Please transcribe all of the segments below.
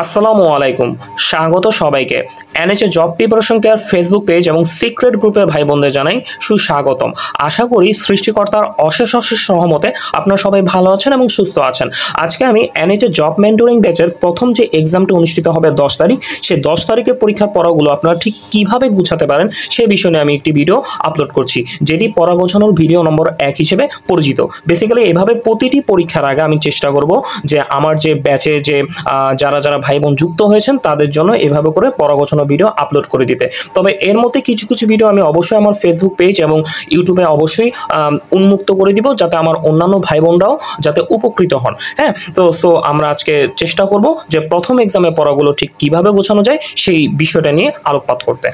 আসসালামু আলাইকুম, স্বাগত সবাইকে। এনএচএ job preparation care Facebook page এবং সিক্রেট গ্রুপের ভাই বোনদের জানাই সুস্বাগতম। আশা করি সৃষ্টিকর্তার অশেষ সহমতে আপনারা সবাই ভালো আছেন এবং সুস্থ আছেন। আজকে আমি এনএচএ জব মেন্টরিং ব্যাচের প্রথম যে এক্সামটি অনুষ্ঠিত হবে 10 তারিখ, সেই 10 তারিখের পরীক্ষার পড়াগুলো আপনারা ঠিক কিভাবে গুছাতে পারেন সে বিষয়ে নিয়ে আমি একটি ভিডিও আপলোড করছি, যেটি পড়া গোছানোর ভিডিও নম্বর 1 হিসেবে পরিচিত। বেসিক্যালি এভাবে প্রতিটি পরীক্ষার আগে আমি চেষ্টা করব যে আমার যে ব্যাচে যে যারা ভাই বোন যুক্ত হয়েছেন তাদের জন্য এভাবে করে পড়া গোছানো ভিডিও আপলোড করে দিতে। তবে এর মধ্যে কিছু ভিডিও আমি অবশ্যই আমার ফেসবুক পেজ এবং ইউটিউবে অবশ্যই উন্মুক্ত করে দিব, যাতে আমার অন্যান্য ভাই বোনরাও যাতে উপকৃত হন। হ্যাঁ, তো আমরা আজকে চেষ্টা করব যে প্রথম এক্সামে পড়াগুলো ঠিক কিভাবে গোছানো যায় সেই বিষয়টা নিয়ে আলোকপাত করতে।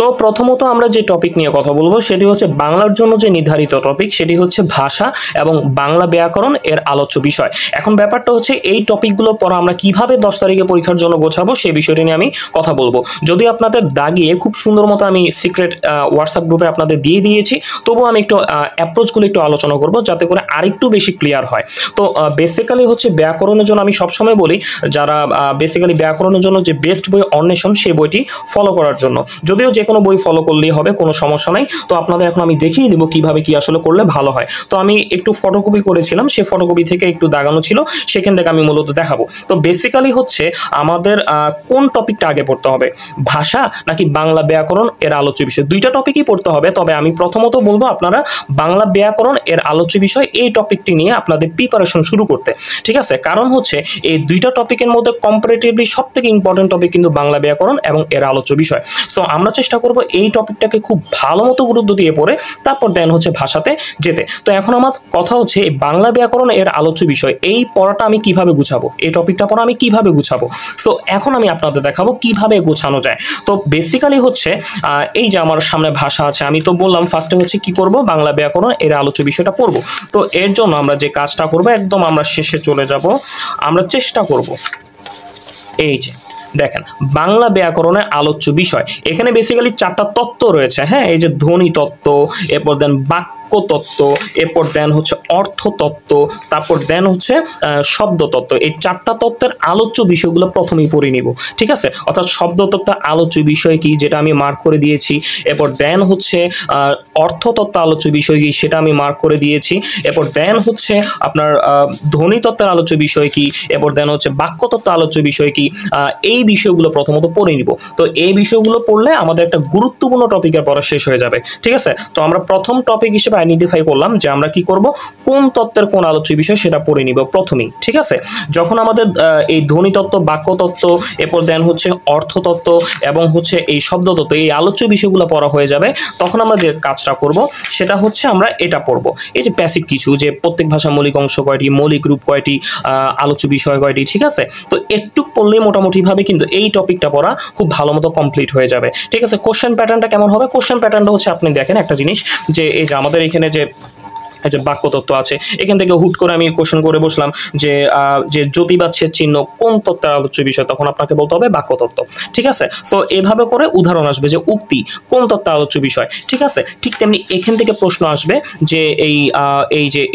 তো প্রথমত আমরা যে টপিক নিয়ে কথা বলবো সেটি হচ্ছে বাংলার জন্য যে নির্ধারিত টপিক, সেটি হচ্ছে ভাষা এবং বাংলা ব্যাকরণ এর আলোচ্য বিষয়। এখন ব্যাপারটা হচ্ছে এই টপিকগুলো পড়া আমরা কিভাবে 10 তারিখে পরীক্ষার জন্য গোছাবো সেই বিষয়টি নিয়ে আমি কথা বলবো। যদি আপনাদের দাগিয়ে খুব সুন্দর মতো আমি সিক্রেট হোয়াটসঅ্যাপ গ্রুপে আপনাদের দিয়ে দিয়েছি, তবুও আমি একটু অ্যাপ্রোচগুলো একটু আলোচনা করব যাতে করে আরেকটু বেশি ক্লিয়ার হয়। তো বেসিক্যালি হচ্ছে ব্যাকরণের জন্য আমি সবসময় বলি যারা বেসিক্যালি ব্যাকরণের জন্য যে বেস্ট বই অন্বেষণ, সেই বইটি ফলো করার জন্য। যদিও যে কোনো বই ফলো করলেই হবে, কোনো সমস্যা নাই। তো আপনাদের এখন আমি দেখিয়ে দিব কিভাবে কি আসলে করলে ভালো হয়। তো আমি একটু ফটোকপি করেছিলাম, সেই ফটোকপি থেকে একটু দাগানো ছিল, সেখান থেকে আমি মূলত দেখাবো। তো বেসিক্যালি হচ্ছে আমাদের কোন টপিকটা আগে পড়তে হবে, ভাষা নাকি বাংলা ব্যাকরণ এর আলোচ্য বিষয়? দুইটা টপিকই পড়তে হবে। তবে আমি প্রথমত বলবো আপনারা বাংলা ব্যাকরণ এর আলোচ্য বিষয় এই টপিকটি নিয়ে আপনাদের প্রিপারেশন শুরু করতে, ঠিক আছে? কারণ হচ্ছে এই দুইটা টপিকের মধ্যে কম্পারেটিভলি সব থেকে ইম্পর্টেন্ট টপিক কিন্তু বাংলা ব্যাকরণ এবং এর আলোচ্য বিষয়। সো আমরা চেষ্টা করব এই টপিকটাকে খুব ভালো মতো গুরুত্ব দিয়ে পড়ে তারপর দেন হচ্ছে ভাষাতে যেতে। তো এখন আমার কথা হচ্ছে এই বাংলা ব্যাকরণ এর আলোচ্য বিষয়, এই পড়াটা আমি কিভাবে গুছাবো, এই টপিকটা পড়া আমি কিভাবে গুছাবো। সো এখন আমি আপনাদের দেখাবো কিভাবে গোছানো যায়। তো বেসিক্যালি হচ্ছে এই যে আমার সামনে ভাষা আছে, আমি তো বললাম ফার্স্টে হচ্ছে কি করব, বাংলা ব্যাকরণ এর আলোচ্য বিষয়টা পড়বো। তো এর জন্য আমরা যে কাজটা করবো, একদম আমরা শেষে চলে যাব। আমরা চেষ্টা করব এই যে দেখেন বাংলা ব্যাকরণের আলোচ্য বিষয়, এখানে বেসিক্যালি 4টা তত্ত্ব রয়েছে। হ্যাঁ, এই যে ধ্বনি তত্ত্ব, এরপর দেন বাক্য তত্ত্ব, এরপর দেন হচ্ছে অর্থ তত্ত্ব, তারপর দেন হচ্ছে শব্দ তত্ত্ব। এই 4টা তত্ত্বের আলোচ্য বিষয়গুলো প্রথমেই পড়ে নিব, ঠিক আছে? অর্থাৎ শব্দ তত্ত্বের আলোচ্য বিষয় কি, যেটা আমি মার্ক করে দিয়েছি। এরপর দেন হচ্ছে অর্থ তত্ত্ব আলোচ্য বিষয় কি, সেটা আমি মার্ক করে দিয়েছি। এরপর দেন হচ্ছে আপনার ধ্বনি তত্ত্বের আলোচ্য বিষয় কি, এরপর দেন হচ্ছে বাক্য তত্ত্ব আলোচ্য বিষয় কি। এই বিষয়গুলো প্রথমত পড়ে নিব। তো এই বিষয়গুলো পড়লে আমাদের একটা গুরুত্বপূর্ণ টপিকের পড়া শেষ হয়ে যাবে, ঠিক আছে? তো আমরা প্রথম টপিক হিসেবে আইডেন্টিফাই করলাম যে আমরা কি করব, কোন তত্ত্বের কোন আলোচ্য বিষয় সেটা পড়ে নিব প্রথমেই, ঠিক আছে? যখন আমাদের এই ধ্বনি তত্ত্ব, বাক্য তত্ত্ব, এরপর দেন হচ্ছে অর্থ তত্ত্ব এবং হচ্ছে এই শব্দ তত্ত্ব, এই আলোচ্য বিষয়গুলো পড়া হয়ে যাবে, তখন আমরা যে কাজটা করব সেটা হচ্ছে আমরা এটা পড়ব। এই যে প্যাসিভ কিছু, যে প্রত্যেক ভাষা মৌলিক অংশ কয়টি, মৌলিক রূপ কয়টি, আলোচ্য বিষয় কয়টি, ঠিক আছে? তো একটু পড়লেই মোটামুটি ভাবে কিন্তু এই টপিকটা পড়া খুব ভালো মতো কমপ্লিট হয়ে যাবে, ঠিক আছে? কোশ্চেন প্যাটার্নটা কেমন হবে? কোশ্চেন প্যাটার্নটা হচ্ছে আপনি দেখেন একটা জিনিস, যে এই যে আমাদের এখানে যে বাক্য তত্ত্ব আছে, এখান থেকে হুট করে আমি কোশ্চেন করে বসলাম যে জ্যোতিবাচ্যের চিহ্ন কোন তত্ত্বের আলোচ্য বিষয়, তখন আপনাকে বলতে হবে বাক্য তত্ত্ব, ঠিক আছে? সো এভাবে করে উদাহরণ আসবে যে উক্তি কোন তত্ত্বের আলোচ্য বিষয়, ঠিক আছে? ঠিক তেমনি এখান থেকে প্রশ্ন আসবে যে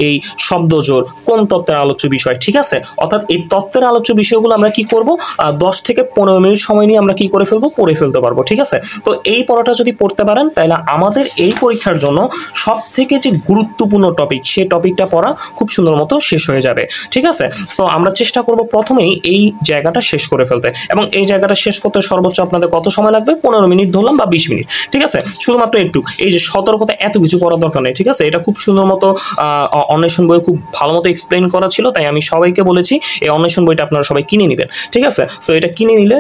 এই শব্দজোড় কোন তত্ত্বের আলোচ্য বিষয়, ঠিক আছে? অর্থাৎ এই তত্ত্বের আলোচ্য বিষয়গুলো আমরা কি করব, 10 থেকে 15 মিনিট সময় নিয়ে আমরা কি করে ফেলবো, পড়ে ফেলতে পারবো, ঠিক আছে? তো এই পড়াটা যদি পড়তে পারেন তাহলে আমাদের এই পরীক্ষার জন্য সব থেকে যে গুরুত্বপূর্ণ টপিক, সেই টপিকটা পড়া খুব সুন্দর মতো শেষ হয়ে যাবে, ঠিক আছে? সো আমরা চেষ্টা করব প্রথমেই এই জায়গাটা শেষ করে ফেলতে, এবং এই জায়গাটা শেষ করতে সর্বোচ্চ আপনাদের কত সময় লাগবে, 15 মিনিট ধরলাম বা 20 মিনিট, ঠিক আছে? শুধুমাত্র একটু এই যে সতর্কতা, এত কিছু করার দরকার নেই, ঠিক আছে? এটা খুব সুন্দর মতো অন্বেষণ বই খুব ভালো মতো এক্সপ্লেইন করা ছিল, তাই আমি সবাইকে বলেছি এই অন্বেষণ বইটা আপনারা সবাই কিনে নেবেন, ঠিক আছে? সো এটা কিনে নিলে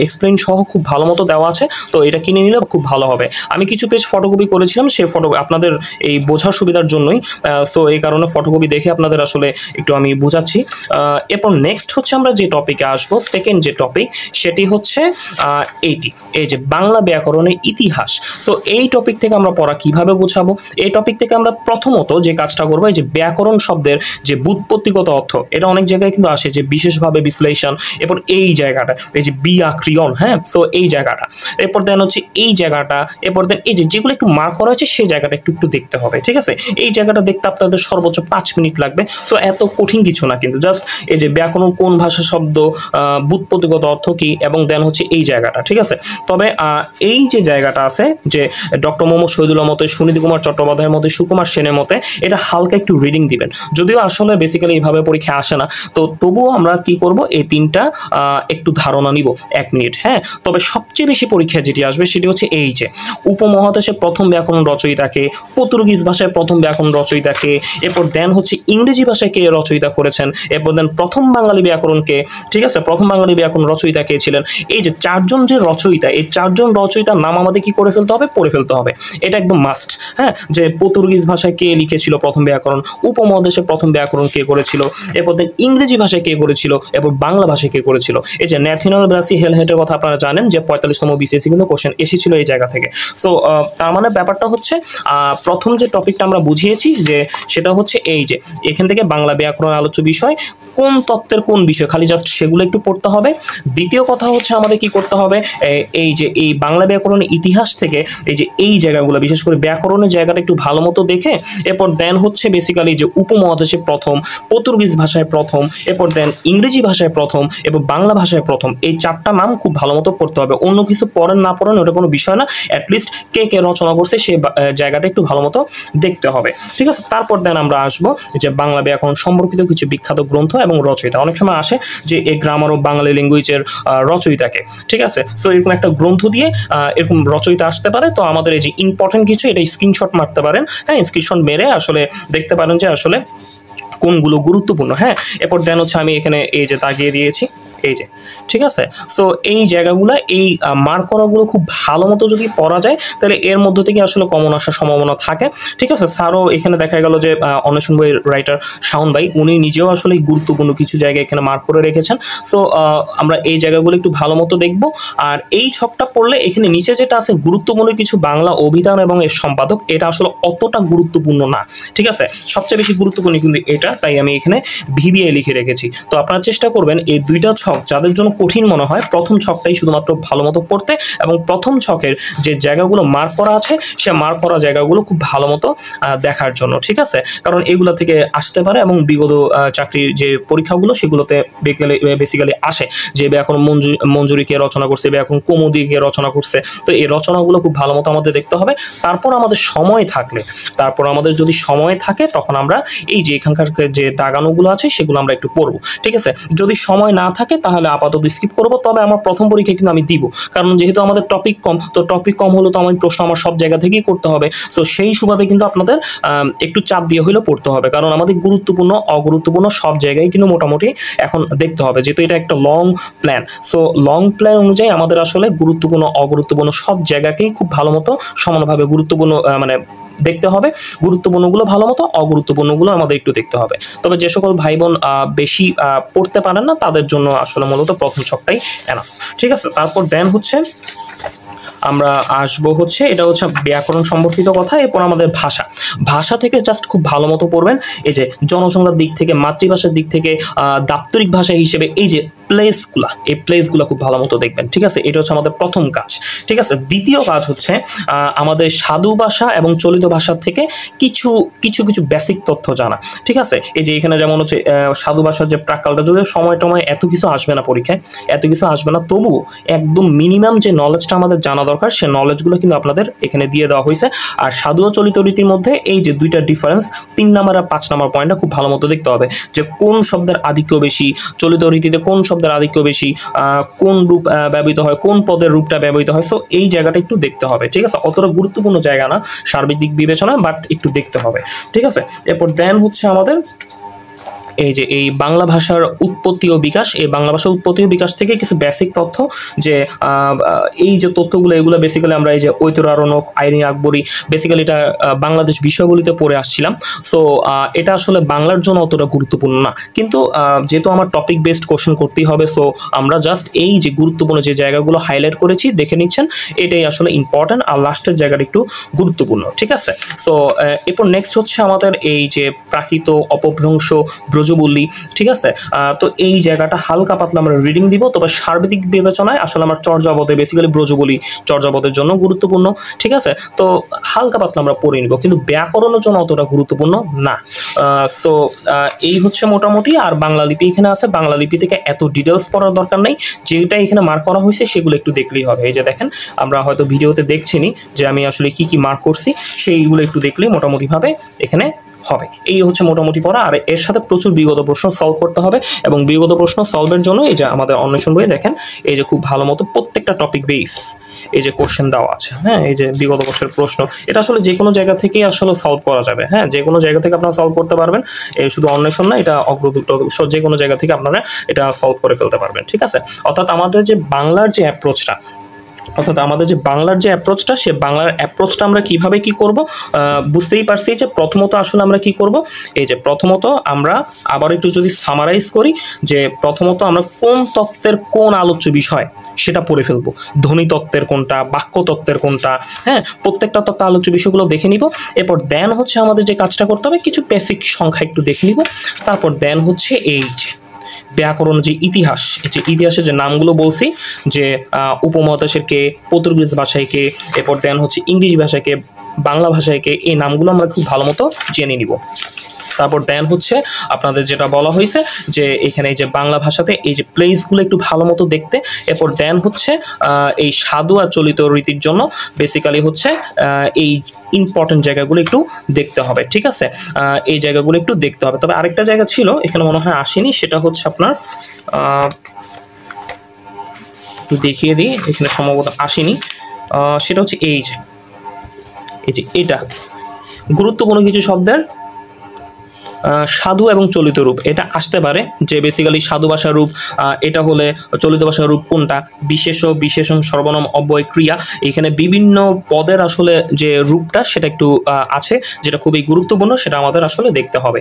এক্সপ্লেইন সহ খুব ভালো মতো দেওয়া আছে, তো এটা কিনে নিলে খুব ভালো হবে। আমি কিছু পেজ ফটোকপি করেছিলাম, সেই ফটো আপনাদের এই বোঝার সুবিধার জন্যই, সো এই কারণে ফটোকপি দেখে আপনাদের আসলে একটু আমি বোঝাচ্ছি। এরপর নেক্সট হচ্ছে আমরা যে টপিকে আসবো, সেকেন্ড যে টপিক সেটি হচ্ছে এই যে বাংলা ব্যাকরণের ইতিহাস। সো এই টপিক থেকে আমরা পড়া কিভাবে গোছাবো, এই টপিক থেকে আমরা প্রথমত যে কাজটা করবো, এই যে ব্যাকরণ শব্দের যে ব্যুৎপত্তিগত অর্থ, এটা অনেক জায়গায় কিন্তু আসে যে বিশেষভাবে বিশ্লেষণ, এরপর এই জায়গাটা এই যে বিয়াক্রিয়ন, হ্যাঁ, সো এই জায়গাটা, এরপর দেন হচ্ছে এই জায়গাটা, এরপর দেন এই যেগুলো একটু মার্ক করা হয়েছে সেই জায়গাটা একটু দেখতে হবে, ঠিক আছে? এই জায়গাটা দেখতে আপনাদের সর্বোচ্চ 5 মিনিট লাগবে। সো এত কঠিন কিছু না, কিন্তু জাস্ট এই যে ব্যাকরণ, কোন ভাষা শব্দ, ব্যুৎপত্তিগত অর্থ কি, এবং দেন হচ্ছে এই জায়গাটা, ঠিক আছে। তবে এই যে জায়গাটা আছে যে ডক্টর মোহাম্মদ শহীদুল্লাহ মতে, সুনীতি কুমার চট্টোপাধ্যায়ের মতে, সুকুমার সেনের মতে, এটা হালকা একটু রিডিং দিবেন। যদিও আসলে বেসিক্যালি এইভাবে পরীক্ষা আসে না, তো তবুও আমরা কি করব, এই তিনটা একটু ধারণা নিব 1 মিনিট। হ্যাঁ, তবে সবচেয়ে বেশি পরীক্ষা যেটি আসবে সেটি হচ্ছে এই যে উপমহাদেশের প্রথম ব্যাকরণ রচয়িতাকে, পর্তুগিজ ভাষায় প্রথম ব্যাকরণ রচয়িতাকে, এরপর দেন হচ্ছে ইংরেজি ভাষায় কে রচয়িতা করেছেন, এরপর দেন প্রথম বাঙালি ব্যাকরণকে, ঠিক আছে, প্রথম বাঙালি ব্যাকরণ রচয়িতা কে ছিলেন। এই যে 4জন যে রচয়িতা, এই 4জন রচয়িতার নাম আমাদের কি করে ফেলতে হবে, পড়ে ফেলতে হবে। এটা একদম মাস্ট। হ্যাঁ, যে পর্তুগিজ ভাষায় কে লিখেছিল প্রথম ব্যাকরণ, উপমহাদেশে প্রথম ব্যাকরণ কে করেছিল, এরপর দেন ইংরেজি ভাষায় কে করেছিল, এরপর বাংলা ভাষায় কে করেছিল। এই যে ন্যাথনাল ব্রাসি হেলহেটের কথা আপনারা জানেন যে 45তম বিসিএসসি কিন্তু কোশ্চেন এসেছিল এই জায়গা থেকে। সো তার মানে ব্যাপারটা হচ্ছে প্রথম যে টপিকটা আমরা বুঝিয়েছি যে সেটা হচ্ছে এই যে এখান থেকে বাংলা ব্যাকরণ আলোচ্য বিষয়, কোন তত্ত্বের কোন বিষয়, খালি জাস্ট সেগুলো একটু পড়তে হবে। দ্বিতীয় কথা হচ্ছে আমাদের কি করতে হবে, এই যে এই বাংলা ব্যাকরণের ইতিহাস থেকে এই যে এই জায়গাগুলো, বিশেষ করে ব্যাকরণের জায়গাটা একটু ভালো মতো দেখে, এরপর দেন হচ্ছে বেসিক্যালি যে উপমহাদেশে প্রথম, পর্তুগিজ ভাষায় প্রথম, এরপর দেন ইংরেজি ভাষায় প্রথম এবং বাংলা ভাষায় প্রথম, এই 4টা নাম খুব ভালো মতো পড়তে হবে। অন্য কিছু পড়েন না পড়েন ওটা কোনো বিষয় না, অ্যাটলিস্ট কে কে রচনা করছে সেই জায়গাটা একটু ভালো মতো দেখতে হবে, ঠিক আছে। তারপর দেন আমরা আসবো যে বাংলা ব্যাকরণ সম্পর্কিত কিছু বিখ্যাত গ্রন্থ এবং রচয়িতা। অনেক সময় আসে যে এই গ্রামার অফ বাঙালি ল্যাঙ্গুয়েজের রচয়িতাকে, ঠিক আছে। সো এরকম একটা গ্রন্থ দিয়ে এরকম রচয়িতা আসতে পারে। তো আমাদের এই যে ইম্পর্টেন্ট কিছু, এটা স্ক্রিনশট মারতে পারেন। হ্যাঁ, স্ক্রিনশট মেরে আসলে দেখতে পারেন যে আসলে কোনগুলো গুরুত্বপূর্ণ। হ্যাঁ, এরপর দেন হচ্ছে আমি এখানে এই যে দাগিয়ে দিয়েছি এই যে, ঠিক আছে। সো এই জায়গাগুলো, এই মার্ক করাগুলো খুব ভালো মতো যদি পড়া যায় তাহলে এর মধ্যে থেকে আসলে কমন আসার সম্ভাবনা থাকে, ঠিক আছে। স্যারও এখানে দেখা গেল যে অন্বেষণ বইয়ের রাইটার শাওন ভাই, উনি নিজেও আসলে গুরুত্বপূর্ণ কিছু জায়গা এখানে মার্ক করে রেখেছেন। সো আমরা এই জায়গাগুলো একটু ভালো মতো দেখব। আর এই ছকটা পড়লে এখানে নিচে যেটা আছে গুরুত্বপূর্ণ কিছু বাংলা অভিধান এবং এর সম্পাদক, এটা আসলে অতটা গুরুত্বপূর্ণ না, ঠিক আছে। সবচেয়ে বেশি গুরুত্বপূর্ণ কিন্তু এটা, তাই আমি এখানে ভিবিআই লিখে রেখেছি। তো আপনারা চেষ্টা করবেন এই দুইটা ছক যাদের জন্য কঠিন মনে হয়, প্রথম ছকটাই শুধুমাত্র ভালো মতো পড়তে, এবং প্রথম ছকের যে জায়গাগুলো মার্ক করা আছে সে মার্ক করা জায়গাগুলো খুব ভালো মতো দেখার জন্য, ঠিক আছে। কারণ এগুলো থেকে আসতে পারে এবং বিগত চাকরির যে পরীক্ষাগুলো সেগুলোতে বেসিক্যালি আসে যে ব্যাকরণ মঞ্জুরিকে রচনা করছে, ব্যাকরণ কৌমুদীকে রচনা করছে। তো এই রচনাগুলো খুব ভালো মতো আমাদের দেখতে হবে। তারপর আমাদের সময় থাকলে, যদি সময় থাকে তখন আমরা এই যে এখানকার যে দাগানোগুলো আছে সেগুলো আমরা একটু পড়বো, ঠিক আছে। যদি সময় না থাকে তাহলে আপাতত স্কিপ করবো। তবে আমার প্রথম পরীক্ষা কিন্তু আমি দিব, কারণ যেহেতু আমাদের টপিক কম, তো টপিক কম হলে তো আমার প্রশ্ন আমার সব জায়গা থেকেই করতে হবে। সো সেই সুবাদে কিন্তু আপনাদের একটু চাপ দিয়ে হলেও পড়তে হবে, কারণ আমাদের গুরুত্বপূর্ণ অগুরুত্বপূর্ণ সব জায়গায় কিন্তু মোটামুটি এখন দেখতে হবে, যেহেতু এটা একটা long plan. So long plan অনুযায়ী আমাদের আসলে গুরুত্বপূর্ণ অগুরুত্বপূর্ণ সব জায়গাকেই খুব ভালো মতো সমানভাবে গুরুত্বপূর্ণ মানে দেখতে হবে। গুরুত্বপূর্ণগুলো ভালো মতো, অগুরুত্বপূর্ণগুলো আমাদের একটু দেখতে হবে। তবে যে সকল ভাই বোন বেশি পড়তে পারেন না তাদের জন্য আসলে মূলত প্রথম ছকটাই এনাফ, ঠিক আছে। তারপর দেন হচ্ছে আমরা আসবো হচ্ছে এটা হচ্ছে ব্যাকরণ সম্পর্কিত কথা। এরপর আমাদের ভাষা থেকে জাস্ট খুব ভালো মতো পড়বেন। এই যে জনসংখ্যার দিক থেকে, মাতৃভাষার দিক থেকে, দাপ্তরিক ভাষা হিসেবে এই যে এই প্লেসগুলো খুব ভালো মতো দেখবেন, ঠিক আছে। এটা হচ্ছে আমাদের প্রথম কাজ, ঠিক আছে। দ্বিতীয় কাজ হচ্ছে আমাদের সাধু ভাষা এবং চলিত ভাষার থেকে কিছু বেসিক তথ্য জানা, ঠিক আছে। এই যে এখানে যেমন হচ্ছে সাধু ভাষার যে প্রাক্কালটা, যদিও সময় এত কিছু আসবে না পরীক্ষায়, তবু একদম মিনিমাম যে নলেজটা আমাদের জানা দরকার সে নলেজগুলো কিন্তু আপনাদের এখানে দিয়ে দেওয়া হয়েছে। আর সাধু ও চলিত রীতির মধ্যে এই যে দুইটা ডিফারেন্স, 3 নাম্বার আর 5 নাম্বার পয়েন্টটা খুব ভালো মতো দেখতে হবে, যে কোন শব্দের আধিক্য বেশি, চলিত রীতিতে কোন শব্দের আধিক্য বেশি, কোন রূপ ব্যবহৃত হয়, কোন পদের রূপটা ব্যবহৃত হয়। সো এই জায়গাটা একটু দেখতে হবে, ঠিক আছে। অতটা গুরুত্বপূর্ণ জায়গা না সার্বিক দিক বিবেচনা, বাট একটু দেখতে হবে, ঠিক আছে। এরপর দেন হচ্ছে আমাদের এই যে এই বাংলা ভাষার উৎপত্তি ও বিকাশ, এই বাংলা ভাষার উৎপত্তি ও বিকাশ থেকে কিছু বেসিক তথ্য, যে এই যে তথ্যগুলো এগুলো বেসিক্যালি আমরা এই যে ঐতর আরণ্যক, আইনি আকবরী, বেসিক্যালি এটা বাংলাদেশ বিষয়গুলিতে পড়ে আসছিলাম। সো এটা আসলে বাংলার জন্য অতটা গুরুত্বপূর্ণ না, কিন্তু যেহেতু আমার টপিক বেসড কোশ্চেন করতেই হবে, সো আমরা জাস্ট এই যে গুরুত্বপূর্ণ যে জায়গাগুলো হাইলাইট করেছি দেখে নিচ্ছেন, এটাই আসলে ইম্পর্টেন্ট। আর লাস্টের জায়গাটা একটু গুরুত্বপূর্ণ, ঠিক আছে। সো এরপর নেক্সট হচ্ছে আমাদের এই যে প্রাকৃত, অপভ্রংশ, ব্রজবল্লী, ঠিক আছে। তো এই জায়গাটা হালকা পাতলা আমরা রিডিং দিব, তবে সার্বিক বিবেচনায় আসলে আমার চর্যাপদে বেসিক্যালি ব্রজবল্লী চর্যাপদের জন্য গুরুত্বপূর্ণ, ঠিক আছে। তো হালকা পাতলা আমরা পড়ে নিব, কিন্তু ব্যাকরণের জন্য অতটা গুরুত্বপূর্ণ না। সো এই হচ্ছে মোটামুটি। আর বাংলা লিপি এখানে আছে, বাংলা লিপি থেকে এত ডিটেলস পড়ার দরকার নেই, যেটা এখানে মার্ক করা হয়েছে সেগুলো একটু দেখলেই হবে। এই যে দেখেন, আমরা হয়তো ভিডিওতে দেখছিনি যে আমি আসলে কি কি মার্ক করছি, সেইগুলো একটু দেখলেই মোটামুটিভাবে এখানে হবে। এই হচ্ছে মোটামুটি পড়া। আর এর সাথে প্রচুর বিগত প্রশ্ন সলভ করতে হবে, এবং বিগত প্রশ্ন সলভের জন্য এই যে আমাদের অন্বেষণ বইয়ে দেখেন, এই যে খুব ভালো মতো প্রত্যেকটা টপিক বেস এই যে কোশ্চেন দেওয়া আছে। হ্যাঁ, এই যে বিগত বর্ষের প্রশ্ন, এটা আসলে যে কোনো জায়গা থেকেই আসলে সলভ করা যাবে। হ্যাঁ, যে কোনো জায়গা থেকে আপনারা সলভ করতে পারবেন, এই শুধু অন্বেষণ না, এটা অগ্রদূত, যে কোনো জায়গা থেকে আপনারা এটা সলভ করে ফেলতে পারবেন, ঠিক আছে। অর্থাৎ আমাদের যে বাংলার যে অ্যাপ্রোচটা, সে বাংলার অ্যাপ্রোচটা আমরা কিভাবে কি করব, বুঝতেই পারছি যে প্রথমত আসলে আমরা কি করব। এই যে প্রথমত আমরা আবার একটু যদি সামারাইজ করি, যে প্রথমত আমরা কোন তত্ত্বের কোন আলোচ্য বিষয় সেটা পড়ে ফেলবো, ধ্বনি তত্ত্বের কোনটা, বাক্য তত্ত্বের কোনটা, হ্যাঁ, প্রত্যেকটা তত্ত্ব আলোচ্য বিষয়গুলো দেখে নিব। এরপর দেন হচ্ছে আমাদের যে কাজটা করতে হবে, কিছু বেসিক সংখ্যা একটু দেখে নিব। তারপর দেন হচ্ছে এই যে ব্যাকরণ, যে ইতিহাস, যে ইতিহাসের যে নামগুলো বলছি, যে উপমহাদেশের কে, পর্তুগিজ ভাষায় কে, এরপর দেন হচ্ছে ইংরেজি ভাষায় কে, বাংলা ভাষায় কে, এই নামগুলো আমরা খুব ভালো মতো জেনে নিব। তারপর দেন হচ্ছে আপনাদের যেটা বলা হয়েছে যে এখানে এই যে বাংলা ভাষাতে এই যে প্লেসগুলো একটু ভালো মতো দেখতে। এরপর দেন হচ্ছে এই সাধু আর চলিত রীতির জন্য বেসিক্যালি হচ্ছে এই ইম্পর্টেন্ট জায়গাগুলো একটু দেখতে হবে, ঠিক আছে। এই জায়গাগুলো একটু দেখতে হবে। তবে আরেকটা জায়গা ছিল এখানে মনে হয় আসেনি, সেটা হচ্ছে আপনার একটু দেখিয়ে দিই, এখানে সম্ভবত আসেনি। সেটা হচ্ছে এই যে এটা গুরুত্বপূর্ণ কিছু শব্দের সাধু এবং চলিত রূপ, এটা আসতে পারে যে বেসিক্যালি সাধু ভাষার রূপ, এটা হলে চলিত ভাষার রূপ কোনটা, বিশেষ্য, বিশেষণ, সর্বনাম, অব্যয়, ক্রিয়া, এখানে বিভিন্ন পদের আসলে যে রূপটা সেটা একটু আছে, যেটা খুবই গুরুত্বপূর্ণ, সেটা আমাদের আসলে দেখতে হবে,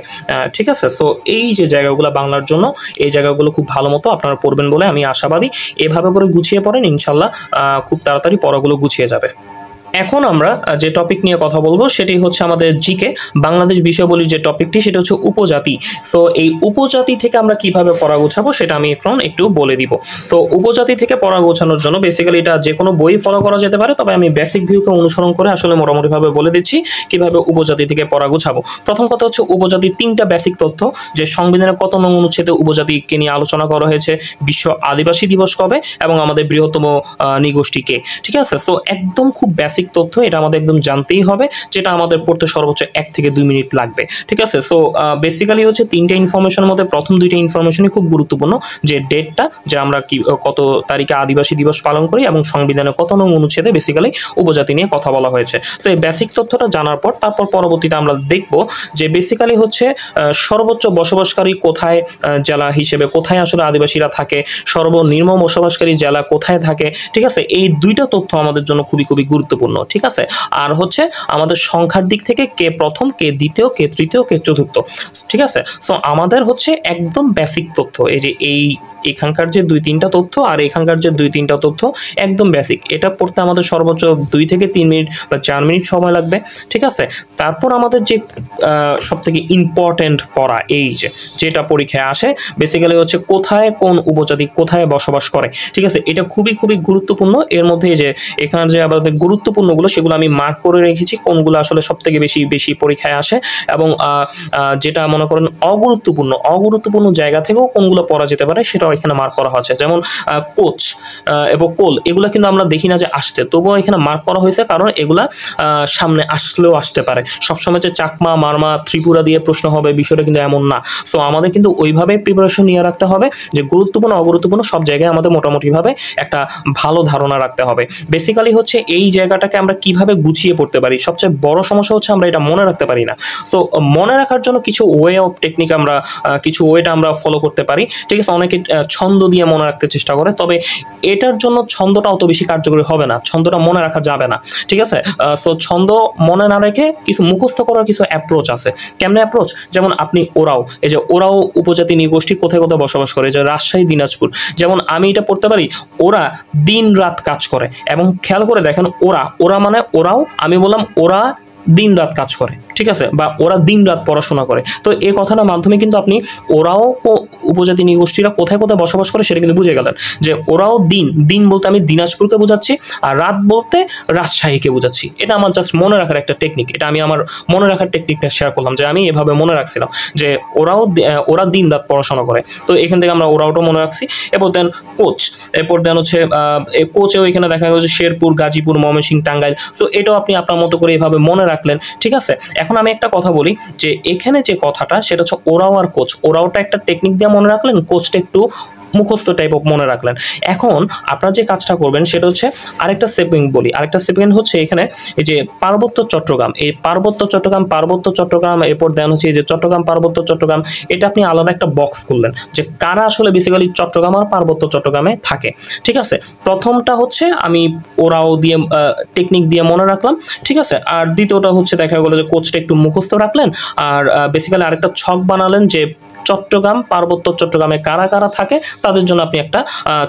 ঠিক আছে। সো এই যে জায়গাগুলো বাংলার জন্য, এই জায়গাগুলো খুব ভালো মতো আপনারা পড়বেন বলে আমি আশাবাদী। এভাবে করে গুছিয়ে পড়েন, ইনশাল্লাহ খুব তাড়াতাড়ি পড়াগুলো গুছিয়ে যাবে। এখন আমরা যে টপিক নিয়ে কথা বলবো সেটি হচ্ছে আমাদের জিকে বাংলাদেশ বিষয়াবলীর যে টপিকটি, সেটা হচ্ছে উপজাতি। সো এই উপজাতি থেকে আমরা কিভাবে পড়া গোছাবো সেটা আমি এখন একটু বলে দিব। তো উপজাতি থেকে পড়া গোছানোর জন্য বেসিক্যালি এটা যে কোনো বই ফলো করা যেতে পারে, তবে আমি বেসিক ভিউকে অনুসরণ করে আসলে মোটামুটিভাবে বলে দিচ্ছি কিভাবে উপজাতি থেকে পড়া গোছাবো। প্রথম কথা হচ্ছে উপজাতির 3টা বেসিক তথ্য, যে সংবিধানের কত নং অনুচ্ছেদে উপজাতিকে নিয়ে আলোচনা করা হয়েছে, বিশ্ব আদিবাসী দিবস কবে, এবং আমাদের বৃহত্তম নৃগোষ্ঠী কে, ঠিক আছে। সো একদম খুব বেসিক তথ্য, এটা আমাদের একদম জানতেই হবে, যেটা আমাদের পড়তে সর্বোচ্চ 1 থেকে 2 মিনিট লাগবে, ঠিক আছে। সো বেসিক্যালি হচ্ছে 3টে ইনফরমেশনের মধ্যে প্রথম 2টা ইনফরমেশনই খুব গুরুত্বপূর্ণ, যে ডেটটা, যে আমরা কত তারিখে আদিবাসী দিবস পালন করি, এবং সংবিধানের কত নং অনুচ্ছেদে বেসিক্যালি উপজাতি নিয়ে কথা বলা হয়েছে। সো এই বেসিক তথ্যটা জানার পর তারপর পরবর্তীতে আমরা দেখব যে বেসিক্যালি হচ্ছে সর্বোচ্চ বসবাসকারী কোথায়, জেলা হিসেবে কোথায় আসলে আদিবাসীরা থাকে, সর্বনিম্ন বসবাসকারী জেলা কোথায় থাকে, ঠিক আছে। এই 2টা তথ্য আমাদের জন্য খুবই খুবই গুরুত্বপূর্ণ, ঠিক আছে। আর হচ্ছে আমাদের সংখ্যার দিক থেকে কে প্রথম, কে দ্বিতীয়, কে তৃতীয়, কে চতুর্থ, ঠিক আছে। সো আমাদের হচ্ছে একদম বেসিক তথ্য, এই যে এখানকার যে 2-3টা তথ্য আর এখানকার যে 2-3টা তথ্য একদম বেসিক, এটা পড়তে আমাদের সর্বোচ্চ 2 থেকে 3 মিনিট বা 4 মিনিট সময় লাগবে, ঠিক আছে। তারপর আমাদের যে সবথেকে ইম্পর্টেন্ট পড়া, এই যেটা পরীক্ষায় আসে বেসিক্যালি হচ্ছে কোথায় কোন উপজাতি কোথায় বসবাস করে, ঠিক আছে। এটা খুবই খুবই গুরুত্বপূর্ণ। এর মধ্যে যে এখানে যে আমাদের গুরুত্বপূর্ণগুলো সেগুলো আমি মার্ক করে রেখেছি, কোনগুলো আসলে সবথেকে বেশি পরীক্ষায় আসে, এবং যেটা মনে করেন অগুরুত্বপূর্ণ জায়গা থেকেও কোনগুলো পড়া যেতে পারে সেটাও এখানে মার্ক করা হয়েছে। যেমন কোচ এবং কোল, এগুলো কিন্তু আমরা দেখি না যে আসতে, তবুও এখানে মার্ক করা হয়েছে, কারণ এগুলা সামনে আসলেও আসতে পারে। সবসময় যে চাকমা, মারমা, ত্রিপুরা দিয়ে প্রশ্ন হবে বিষয়টা কিন্তু এমন না। সো আমাদের কিন্তু ওইভাবে প্রিপারেশন নিয়ে রাখতে হবে যে গুরুত্বপূর্ণ অগুরুত্বপূর্ণ সব জায়গায় আমাদের মোটামুটিভাবে একটা ভালো ধারণা রাখতে হবে। বেসিক্যালি হচ্ছে এই জায়গাটাকে আমরা কিভাবে গুছিয়ে পড়তে পারি, সবচেয়ে বড় সমস্যা হচ্ছে আমরা এটা মনে রাখতে পারি না। সো মনে রাখার জন্য কিছু ওয়ে অফ টেকনিক আমরা ওয়েটা আমরা ফলো করতে পারি, ঠিক আছে। অনেকে ছন্দ দিয়ে মনে রাখতে চেষ্টা করে, তবে এটার জন্য ছন্দটা অত বেশি কার্যকরী হবে না, ছন্দটা মনে রাখা যাবে না, ঠিক আছে। সো ছন্দ মনে না রেখে কিছু মুখস্থ করার কিছু অ্যাপ্রোচ আছে। কেমন অ্যাপ্রোচ? যেমন আপনি ওরাও, এই যে ওরাও উপজাতি নৃগোষ্ঠী কোথায় কোথায় বসবাস করে, যে রাজশাহী, দিনাজপুর, যেমন আমি এটা পড়তে পারি, ওরা দিন রাত কাজ করে, এবং খেয়াল করে দেখেন ওরা মানে ওরাও, আমি বললাম ওরা দিন রাত কাজ করে, ঠিক আছে, বা ওরা দিন রাত পড়াশোনা করে। তো এই কথাটার মাধ্যমে কিন্তু আপনি ওরাও উপজাতি নৃগোষ্ঠীরা কোথায় কোথায় বসবাস করে সেটা কিন্তু বুঝে গেলেন, যে ওরাও দিন বলতে আমি দিনাজপুরকে বোঝাচ্ছি, আর রাত বলতে রাজশাহীকে বোঝাচ্ছি। এটা আমার জাস্ট মনে রাখার একটা টেকনিক, এটা আমি আমার মনে রাখার টেকনিকটা শেয়ার করলাম, যে আমি এভাবে মনে রাখছিলাম যে ওরা দিন রাত পড়াশোনা করে। তো এখান থেকে আমরা ওরাওটা মনে রাখছি। এরপর দেন কোচ, এরপর দেন হচ্ছে কোচেও এখানে দেখা গেছে শেরপুর, গাজীপুর, ময়মনসিংহ, টাঙ্গাইল। সো এটাও আপনি আপনার মতো করে এভাবে মনে রাখলেন, ঠিক আছে। এখন আমি একটা কথা বলি, যে এখানে যে কথাটা সেটা হচ্ছে ওরাও আর কোচ, ওরাওটা একটা টেকনিক দিয়ে মনে রাখলেন, কোচটা একটু মুখস্থ টাইপ অফ মনে রাখলেন। এখন আপনারা যে কাজটা করবেন সেটা হচ্ছে আরেকটা সেকেন্ড হচ্ছে এখানে এই যে পার্বত্য চট্টগ্রাম, এই পার্বত্য চট্টগ্রাম, এরপর দেন হচ্ছে এই যে চট্টগ্রাম, পার্বত্য চট্টগ্রাম, এটা আপনি আলাদা একটা বক্স করলেন, যে কারা আসলে বেসিক্যালি চট্টগ্রাম আর পার্বত্য চট্টগ্রামে থাকে, ঠিক আছে। প্রথমটা হচ্ছে আমি ওরাও দিয়ে টেকনিক দিয়ে মনে রাখলাম, ঠিক আছে। আর দ্বিতীয়টা হচ্ছে দেখা গেলো যে কোচটা একটু মুখস্থ রাখলেন, আর বেসিক্যালি আরেকটা ছক বানালেন, যে চট্টগ্রাম, পার্বত্য চট্টগ্রামে কারা কারা থাকে তাদের জন্য আপনি একটা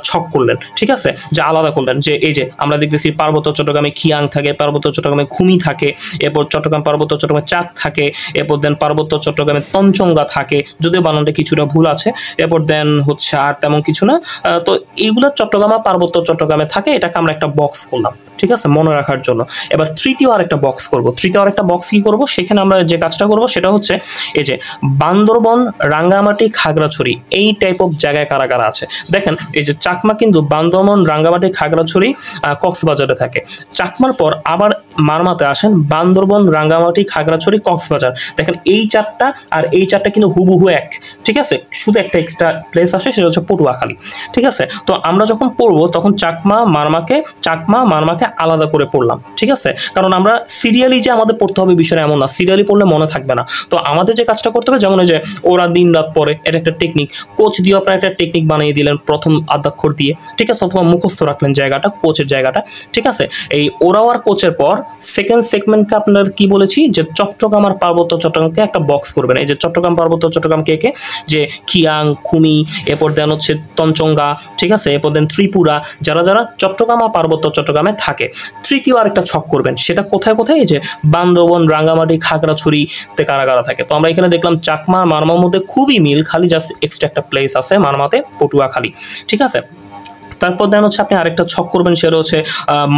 ছক করলেন, ঠিক আছে, যে আলাদা করলেন, যে এই যে আমরা দেখতেছি পার্বত্য চট্টগ্রামে খিয়াং থাকে, পার্বত্য চট্টগ্রামে খুমি থাকে, এরপর চট্টগ্রাম পার্বত্য চট্টগ্রামে চাক থাকে, এরপর দেন পার্বত্য চট্টগ্রামে তঞ্চঙ্গা থাকে, যদিও বানানটা কিছুটা ভুল আছে, এরপর দেন হচ্ছে আর তেমন কিছু না। তো এইগুলো চট্টগ্রাম আর পার্বত্য চট্টগ্রামে থাকে, এটাকে আমরা একটা বক্স করলাম, ঠিক আছে, মনে রাখার জন্য। এবার তৃতীয় আরেকটা বক্স কি করব, সেখানে আমরা যে কাজটা করব সেটা হচ্ছে এই যে বান্দরবন, রাঙ্গামাটি, খাগড়াছড়ি, এই টাইপ অফ জায়গায় কারা কারা আছে। দেখেন এই যে চাকমা কিন্তু বান্দরবন, রাঙ্গামাটি, খাগড়াছড়ি, কক্সবাজারে থাকে। চাকমার পর আবার মারমাতে আসেন, বান্দরবন, রাঙ্গামাটি, খাগড়াছড়ি, কক্সবাজার। দেখেন এই চারটা আর এই চারটা কিন্তু হুবহু এক, ঠিক আছে, শুধু একটা এক্সট্রা প্লেস আসে, সেটা হচ্ছে পটুয়াখালী, ঠিক আছে। তো আমরা যখন পড়বো তখন চাকমা মারমাকে আলাদা করে পড়লাম, ঠিক আছে, কারণ আমরা সিরিয়ালি যে আমাদের পড়তে হবে বিষয়টা এমন না, সিরিয়ালি পড়লে মনে থাকবে না। তো আমাদের যে কাজটা করতে হবে, যেমন যে ওরা দিন রাত পড়ে, এটা একটা টেকনিক। কোচ দিয়ে আপনার একটা টেকনিক বানিয়ে দিলেন প্রথম আদ্যাক্ষর দিয়ে, ঠিক আছে, অথবা মুখস্থ রাখলেন জায়গাটা, কোচের জায়গাটা, ঠিক আছে। এই ওরাও আর কোচের পর সেকেন্ড সেগমেন্টকে আপনার কি বলেছি, যে চট্টগ্রাম আর পার্বত্য চট্টগ্রামকে একটা বক্স করবেন। এই যে চট্টগ্রাম, পার্বত্য চট্টগ্রাম কে কে, যে খিয়াং, খুমি, এরপর দেন হচ্ছে তঞ্চঙ্গা, ঠিক আছে, এরপর দেন ত্রিপুরা, যারা যারা চট্টগ্রাম আর পার্বত্য চট্টগ্রামে থাকে। তৃতীয় আরেকটা ছক করবেন, সেটা কোথায় কোথায়, এই যে বান্দরবন, রাঙ্গামাটি, খাগড়াছড়িতে কারা কারা থাকে। তো আমরা এখানে দেখলাম চাকমা, মারমার মধ্যে খুবই মিল, খালি জাস্ট এক্সট্রা একটা প্লেস আছে মারমাতে, পটুয়াখালী, ঠিক আছে। তারপর দেন হচ্ছে আপনি আরেকটা ছক করবেন, সেটা হচ্ছে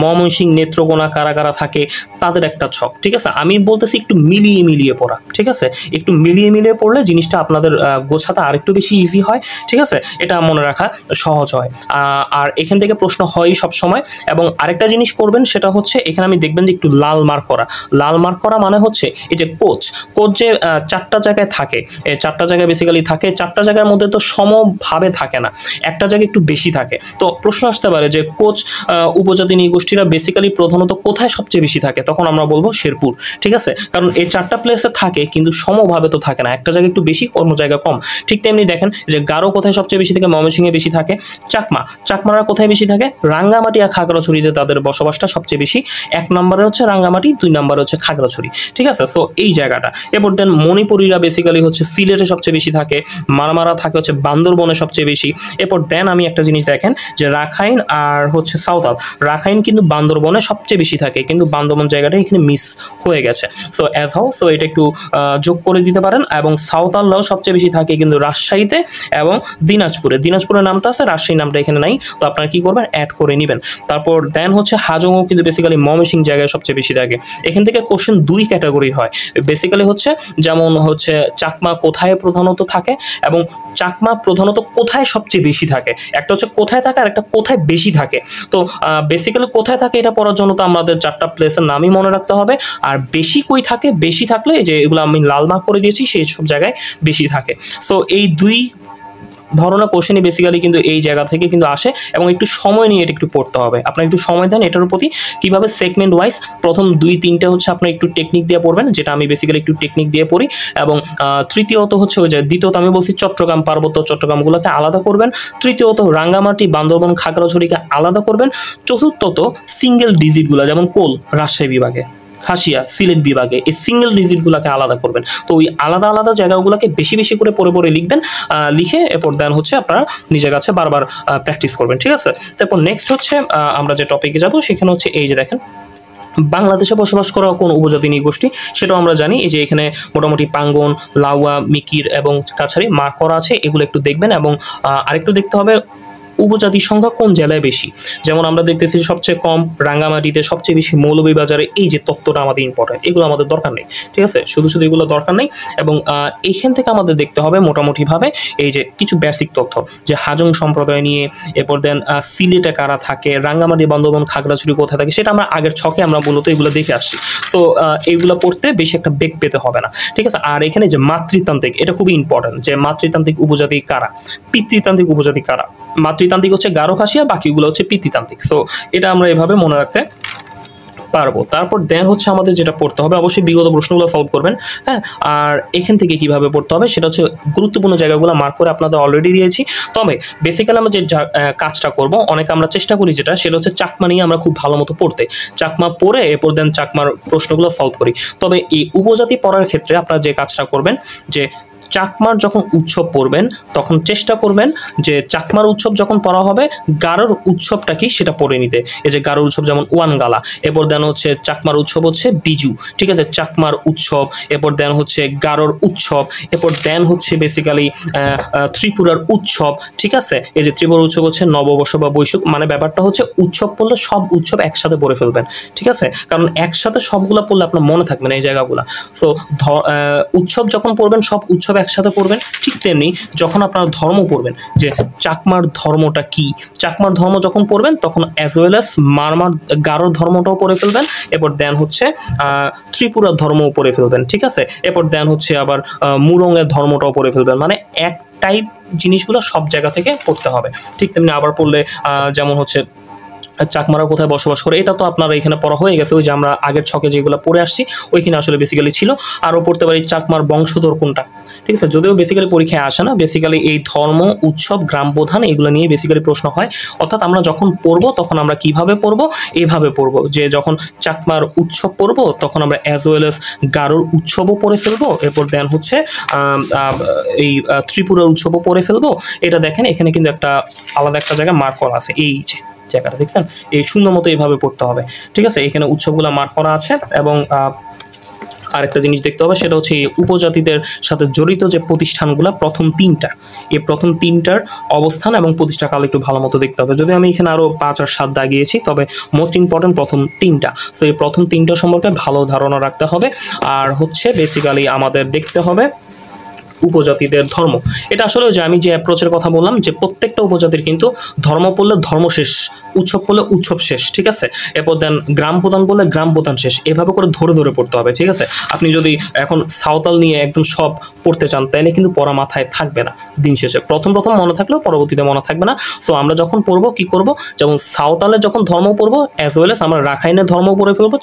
ময়মনসিংহ, নেত্রকোনা কারা কারা থাকে তাদের একটা ছক, ঠিক আছে। আমি বলতেছি একটু মিলিয়ে পড়া, ঠিক আছে, একটু মিলিয়ে পড়লে জিনিসটা আপনাদের গোছাতে আরেকটু বেশি ইজি হয়, ঠিক আছে, এটা মনে রাখা সহজ হয়। আর এখান থেকে প্রশ্ন হয় সব সময়। এবং আরেকটা জিনিস করবেন, সেটা হচ্ছে এখানে আমি দেখবেন যে একটু লাল মার্ক করা মানে হচ্ছে এই যে কোচ যে চারটা জায়গায় থাকে, চারটা জায়গায় বেসিক্যালি থাকে, চারটা জায়গার মধ্যে তো সমভাবে থাকে না, একটা জায়গায় একটু বেশি থাকে। তো প্রশ্ন আসতে পারে যে কোচ উপজাতি নৃগোষ্ঠীরা বেসিক্যালি প্রধানত কোথায় সবচেয়ে বেশি থাকে, তখন আমরা বলবো শেরপুর, ঠিক আছে, কারণ এই চারটা প্লেসে থাকে কিন্তু সমভাবে তো থাকে না, একটা জায়গায় একটু বেশি, অন্য জায়গা কম। ঠিক তেমনি দেখেন যে গারো কোথায় সবচেয়ে বেশি থাকে, ময়মনসিংহে বেশি থাকে। চাকমারা কোথায় বেশি থাকে, রাঙ্গামাটি আর খাগড়াছড়িতে তাদের বসবাসটা সবচেয়ে বেশি। 1 নম্বরে হচ্ছে রাঙ্গামাটি, 2 নম্বরে হচ্ছে খাগড়াছড়ি, ঠিক আছে। সো এই জায়গাটা। এরপর দেন মণিপুরীরা বেসিক্যালি হচ্ছে সিলেটে সবচেয়ে বেশি থাকে, মারমারা থাকে হচ্ছে বান্দরবনে সবচেয়ে বেশি। এরপর দেন আমি একটা জিনিস দেখেন, যে রাখাইন আর হচ্ছে সাঁওতাল, রাখাইন কিন্তু বান্দরবনে সবচেয়ে বেশি থাকে, কিন্তু বান্দরবন জায়গাটা এখানে মিস হয়ে গেছে। সো অ্যাজ হাউ, সো এটা একটু যোগ করে দিতে পারেন। এবং সাঁওতালরাও সবচেয়ে বেশি থাকে কিন্তু রাজশাহীতে এবং দিনাজপুরের নামটা আছে, রাজশাহী নামটা এখানে নাই, তো আপনারা কি করবেন, অ্যাড করে নেবেন। তারপর দেন হচ্ছে হাজংও কিন্তু বেসিক্যালি ময়মনসিংহ জায়গায় সবচেয়ে বেশি থাকে। এখান থেকে কোশ্চেন 2 ক্যাটাগরির হয় বেসিক্যালি, হচ্ছে যেমন হচ্ছে চাকমা কোথায় প্রধানত থাকে এবং চাকমা প্রধানত কোথায় সবচেয়ে বেশি থাকে। একটা হচ্ছে কোথায় থাকে আর একটা কোথায় বেশি থাকে। তো বেসিক্যালি কোথায় থাকে এটা পড়ার জন্য তো আমাদের 4টা প্লেসের নামই মনে রাখতে হবে। আর বেশি কই থাকে, বেশি থাকলে যে এগুলো আমি লাল মার্ক করে দিয়েছি সেই সব জায়গায় বেশি থাকে। সো এই 2 ধরনের কোশ্চেনই বেসিক্যালি কিন্তু এই জায়গা থেকে কিন্তু আসে, এবং একটু সময় নিয়ে এটা একটু পড়তে হবে। আপনার একটু সময় দেন এটার প্রতি, কিভাবে সেগমেন্ট ওয়াইজ প্রথম 2-3টে হচ্ছে আপনার একটু টেকনিক দিয়ে পড়বেন, যেটা আমি বেসিক্যালি একটু টেকনিক দিয়ে পড়ি। এবং তৃতীয়ত হচ্ছে ওই যে দ্বিতীয়ত আমি বলছি চট্টগ্রাম, পার্বত্য চট্টগ্রামগুলোকে আলাদা করবেন। তৃতীয়ত রাঙ্গামাটি, বান্দরবন, খাগড়াছড়িকে আলাদা করবেন। চতুর্থত সিঙ্গেল ডিজিটগুলো, যেমন কোল রাজশাহী বিভাগে, খাসিয়া সিলেট বিভাগে, এই সিঙ্গেল ডিজিটগুলোকে আলাদা করবেন। তো ওই আলাদা আলাদা জায়গাগুলোকে বেশি বেশি করে পড়ে লিখবেন, লিখে এরপর দেন হচ্ছে আপনারা নিজের কাছে বারবার প্র্যাকটিস করবেন, ঠিক আছে। তারপর নেক্সট হচ্ছে আমরা যে টপিকে যাব সেখানে হচ্ছে এই যে দেখেন বাংলাদেশে বসবাস করা কোন উপজাতি নৃগোষ্ঠী সেটাও আমরা জানি। এই যে এখানে মোটামুটি পাঙ্গন, লাউয়া, মিকির এবং কাছারি মার্ক করা আছে, এগুলো একটু দেখবেন। এবং আরেকটু দেখতে হবে উপজাতির সংখ্যা কোন জেলায় বেশি। যেমন আমরা দেখতেছি সবচেয়ে কম রাঙ্গামাটিতে, সবচেয়ে বেশি মৌলভীবাজারে। এই যে তথ্যটা আমাদের ইম্পর্টেন্ট, এগুলো আমাদের দরকার নেই, ঠিক আছে, শুধু শুধু এগুলো দরকার নেই। এবং এইখান থেকে আমাদের দেখতে হবে মোটামুটিভাবে এই যে কিছু বেসিক তথ্য, যে হাজং সম্প্রদায় নিয়ে, এরপর দেন সিলেটে কারা থাকে, রাঙ্গামাটি, বান্দরবান, খাগড়াছড়ি কোথায় থাকে, সেটা আমরা আগের ছকে আমরা মূলত এগুলো দেখে আসছি। সো এইগুলো পড়তে বেশি একটা বেগ পেতে হবে না, ঠিক আছে। আর এখানে যে মাতৃতান্ত্রিক, এটা খুবই ইম্পর্টেন্ট, যে মাতৃতান্ত্রিক উপজাতি কারা, পিতৃতান্ত্রিক উপজাতি কারা। মাতৃতান্ত্রিক হচ্ছে গারো খাসিয়া, বাকিগুলো হচ্ছে পিতৃতান্ত্রিক। সো এটা আমরা এভাবে মনে রাখতে পারবো। তারপর দেন হচ্ছে আমাদের যেটা পড়তে হবে, অবশ্যই বিগত প্রশ্নগুলো সলভ করবেন, হ্যাঁ। আর এখান থেকে কিভাবে পড়তে হবে সেটা হচ্ছে গুরুত্বপূর্ণ জায়গাগুলো মার্ক করে আপনাদের অলরেডি দিয়েছি। তবে বেসিক্যালি আমরা যে কাজটা করব, অনেকে আমরা চেষ্টা করি যেটা, সেটা হচ্ছে চাকমা নিয়ে আমরা খুব ভালো মতো পড়তে, চাকমা পড়ে এরপর দেন চাকমার প্রশ্নগুলো সলভ করি। তবে এই উপজাতি পড়ার ক্ষেত্রে আপনারা যে কাজটা করবেন, যে চাকমার যখন উৎসব পড়বেন তখন চেষ্টা করবেন যে চাকমার উৎসব যখন পড়া হবে, গারোর উৎসবটা কি সেটা পড়ে নিতে। এই যে গারোর উৎসব যেমন ওয়ানগালা, এরপর দেন হচ্ছে চাকমার উৎসব হচ্ছে বিজু, ঠিক আছে, চাকমার উৎসব, এরপর দেন হচ্ছে গারোর উৎসব, এরপর দেন হচ্ছে বেসিক্যালি ত্রিপুরার উৎসব, ঠিক আছে। এই যে ত্রিপুরার উৎসব হচ্ছে নববর্ষ বা বৈশাখ, মানে ব্যাপারটা হচ্ছে উৎসব পড়লে সব উৎসব একসাথে পড়ে ফেলবেন, ঠিক আছে, কারণ একসাথে সবগুলো পড়লে আপনার মনে থাকবে না এই জায়গাগুলো। সো উৎসব যখন পড়বেন সব উৎসব একসাথে পড়বেন। ঠিক তেমনি যখন আপনারা ধর্ম পড়বেন, যে চাকমার ধর্মটা কি, চাকমার ধর্ম যখন পড়বেন তখন অ্যাজ ওয়েল অ্যাজ মারমার গারোর ধর্মটাও পড়ে ফেলবেন, এরপর দেন হচ্ছে ত্রিপুরার ধর্মও পড়ে ফেলবেন, ঠিক আছে, এরপর দেন হচ্ছে আবার মুরংয়ের ধর্মটাও পড়ে ফেলবেন। মানে এক টাইপ জিনিসগুলো সব জায়গা থেকে পড়তে হবে। ঠিক তেমনি আবার পড়লে যেমন হচ্ছে চাকমারা কোথায় বসবাস করে, এটা তো আপনারা এখানে পড়া হয়ে গেছে, ওই যে আমরা আগের ছকে যেগুলো পড়ে আসছি ওইখানে আসলে বেসিক্যালি ছিল। আরও পড়তে পারি চাকমার বংশধর কোনটা, ঠিক আছে, যদিও বেসিক্যালি পরীক্ষায় আসে না। বেসিক্যালি এই ধর্ম, উৎসব, গ্রাম প্রধান এগুলো নিয়ে বেসিক্যালি প্রশ্ন হয়। অর্থাৎ আমরা যখন পড়বো তখন আমরা কিভাবে পড়বো, এইভাবে পড়বো, যে যখন চাকমার উৎসব পড়বো তখন আমরা অ্যাজ ওয়েল এস গারোর উৎসবও পড়ে ফেলবো, এরপর দেন হচ্ছে এই ত্রিপুরার উৎসবও পড়ে ফেলবো। এটা দেখেন এখানে কিন্তু একটা আলাদা একটা জায়গায় মার্ক করা আছে, এই যে জায়গাটা দেখছেন, এই শূন্য মতো এইভাবে পড়তে হবে, ঠিক আছে। এখানে উৎসবগুলো মার্ক করা আছে। এবং আরেকটা জিনিস দেখতে হবে, সেটা হচ্ছে এই উপজাতিদের সাথে জড়িত যে প্রতিষ্ঠানগুলো প্রথম তিনটা, এই প্রথম তিনটার অবস্থান এবং প্রতিষ্ঠাকাল একটু ভালো মতো দেখতে হবে। যদি আমি এখানে আরও 5 আর 7 দাগিয়েছি, তবে মোস্ট ইম্পর্টেন্ট প্রথম তিনটা। সো এই প্রথম তিনটা সম্পর্কে ভালো ধারণা রাখতে হবে। আর হচ্ছে বেসিক্যালি আমাদের দেখতে হবে উপজাতিদের ধর্ম। এটা আসলে যে আমি যে অ্যাপ্রোচের কথা বললাম, যে প্রত্যেকটা উপজাতির কিন্তু ধর্ম পড়লে ধর্ম শেষ, উৎসব পড়লে উৎসব শেষ, ঠিক আছে, এরপর দেন গ্রাম প্রধান বললে গ্রাম প্রধান শেষ, এভাবে করে ধরে ধরে পড়তে হবে, ঠিক আছে। আপনি যদি এখন সাঁওতাল নিয়ে একদম সব পড়তে চান তাহলে কিন্তু পড়া মাথায় থাকবে না দিন শেষে, প্রথম মনে থাকলেও পরবর্তীতে মনে থাকবে না। সো আমরা যখন পড়বো কি করব, যেমন সাঁওতালের যখন ধর্ম পড়বো অ্যাজ ওয়েল এস আমরা রাখাইনের ধর্ম পড়ে ফেলবো,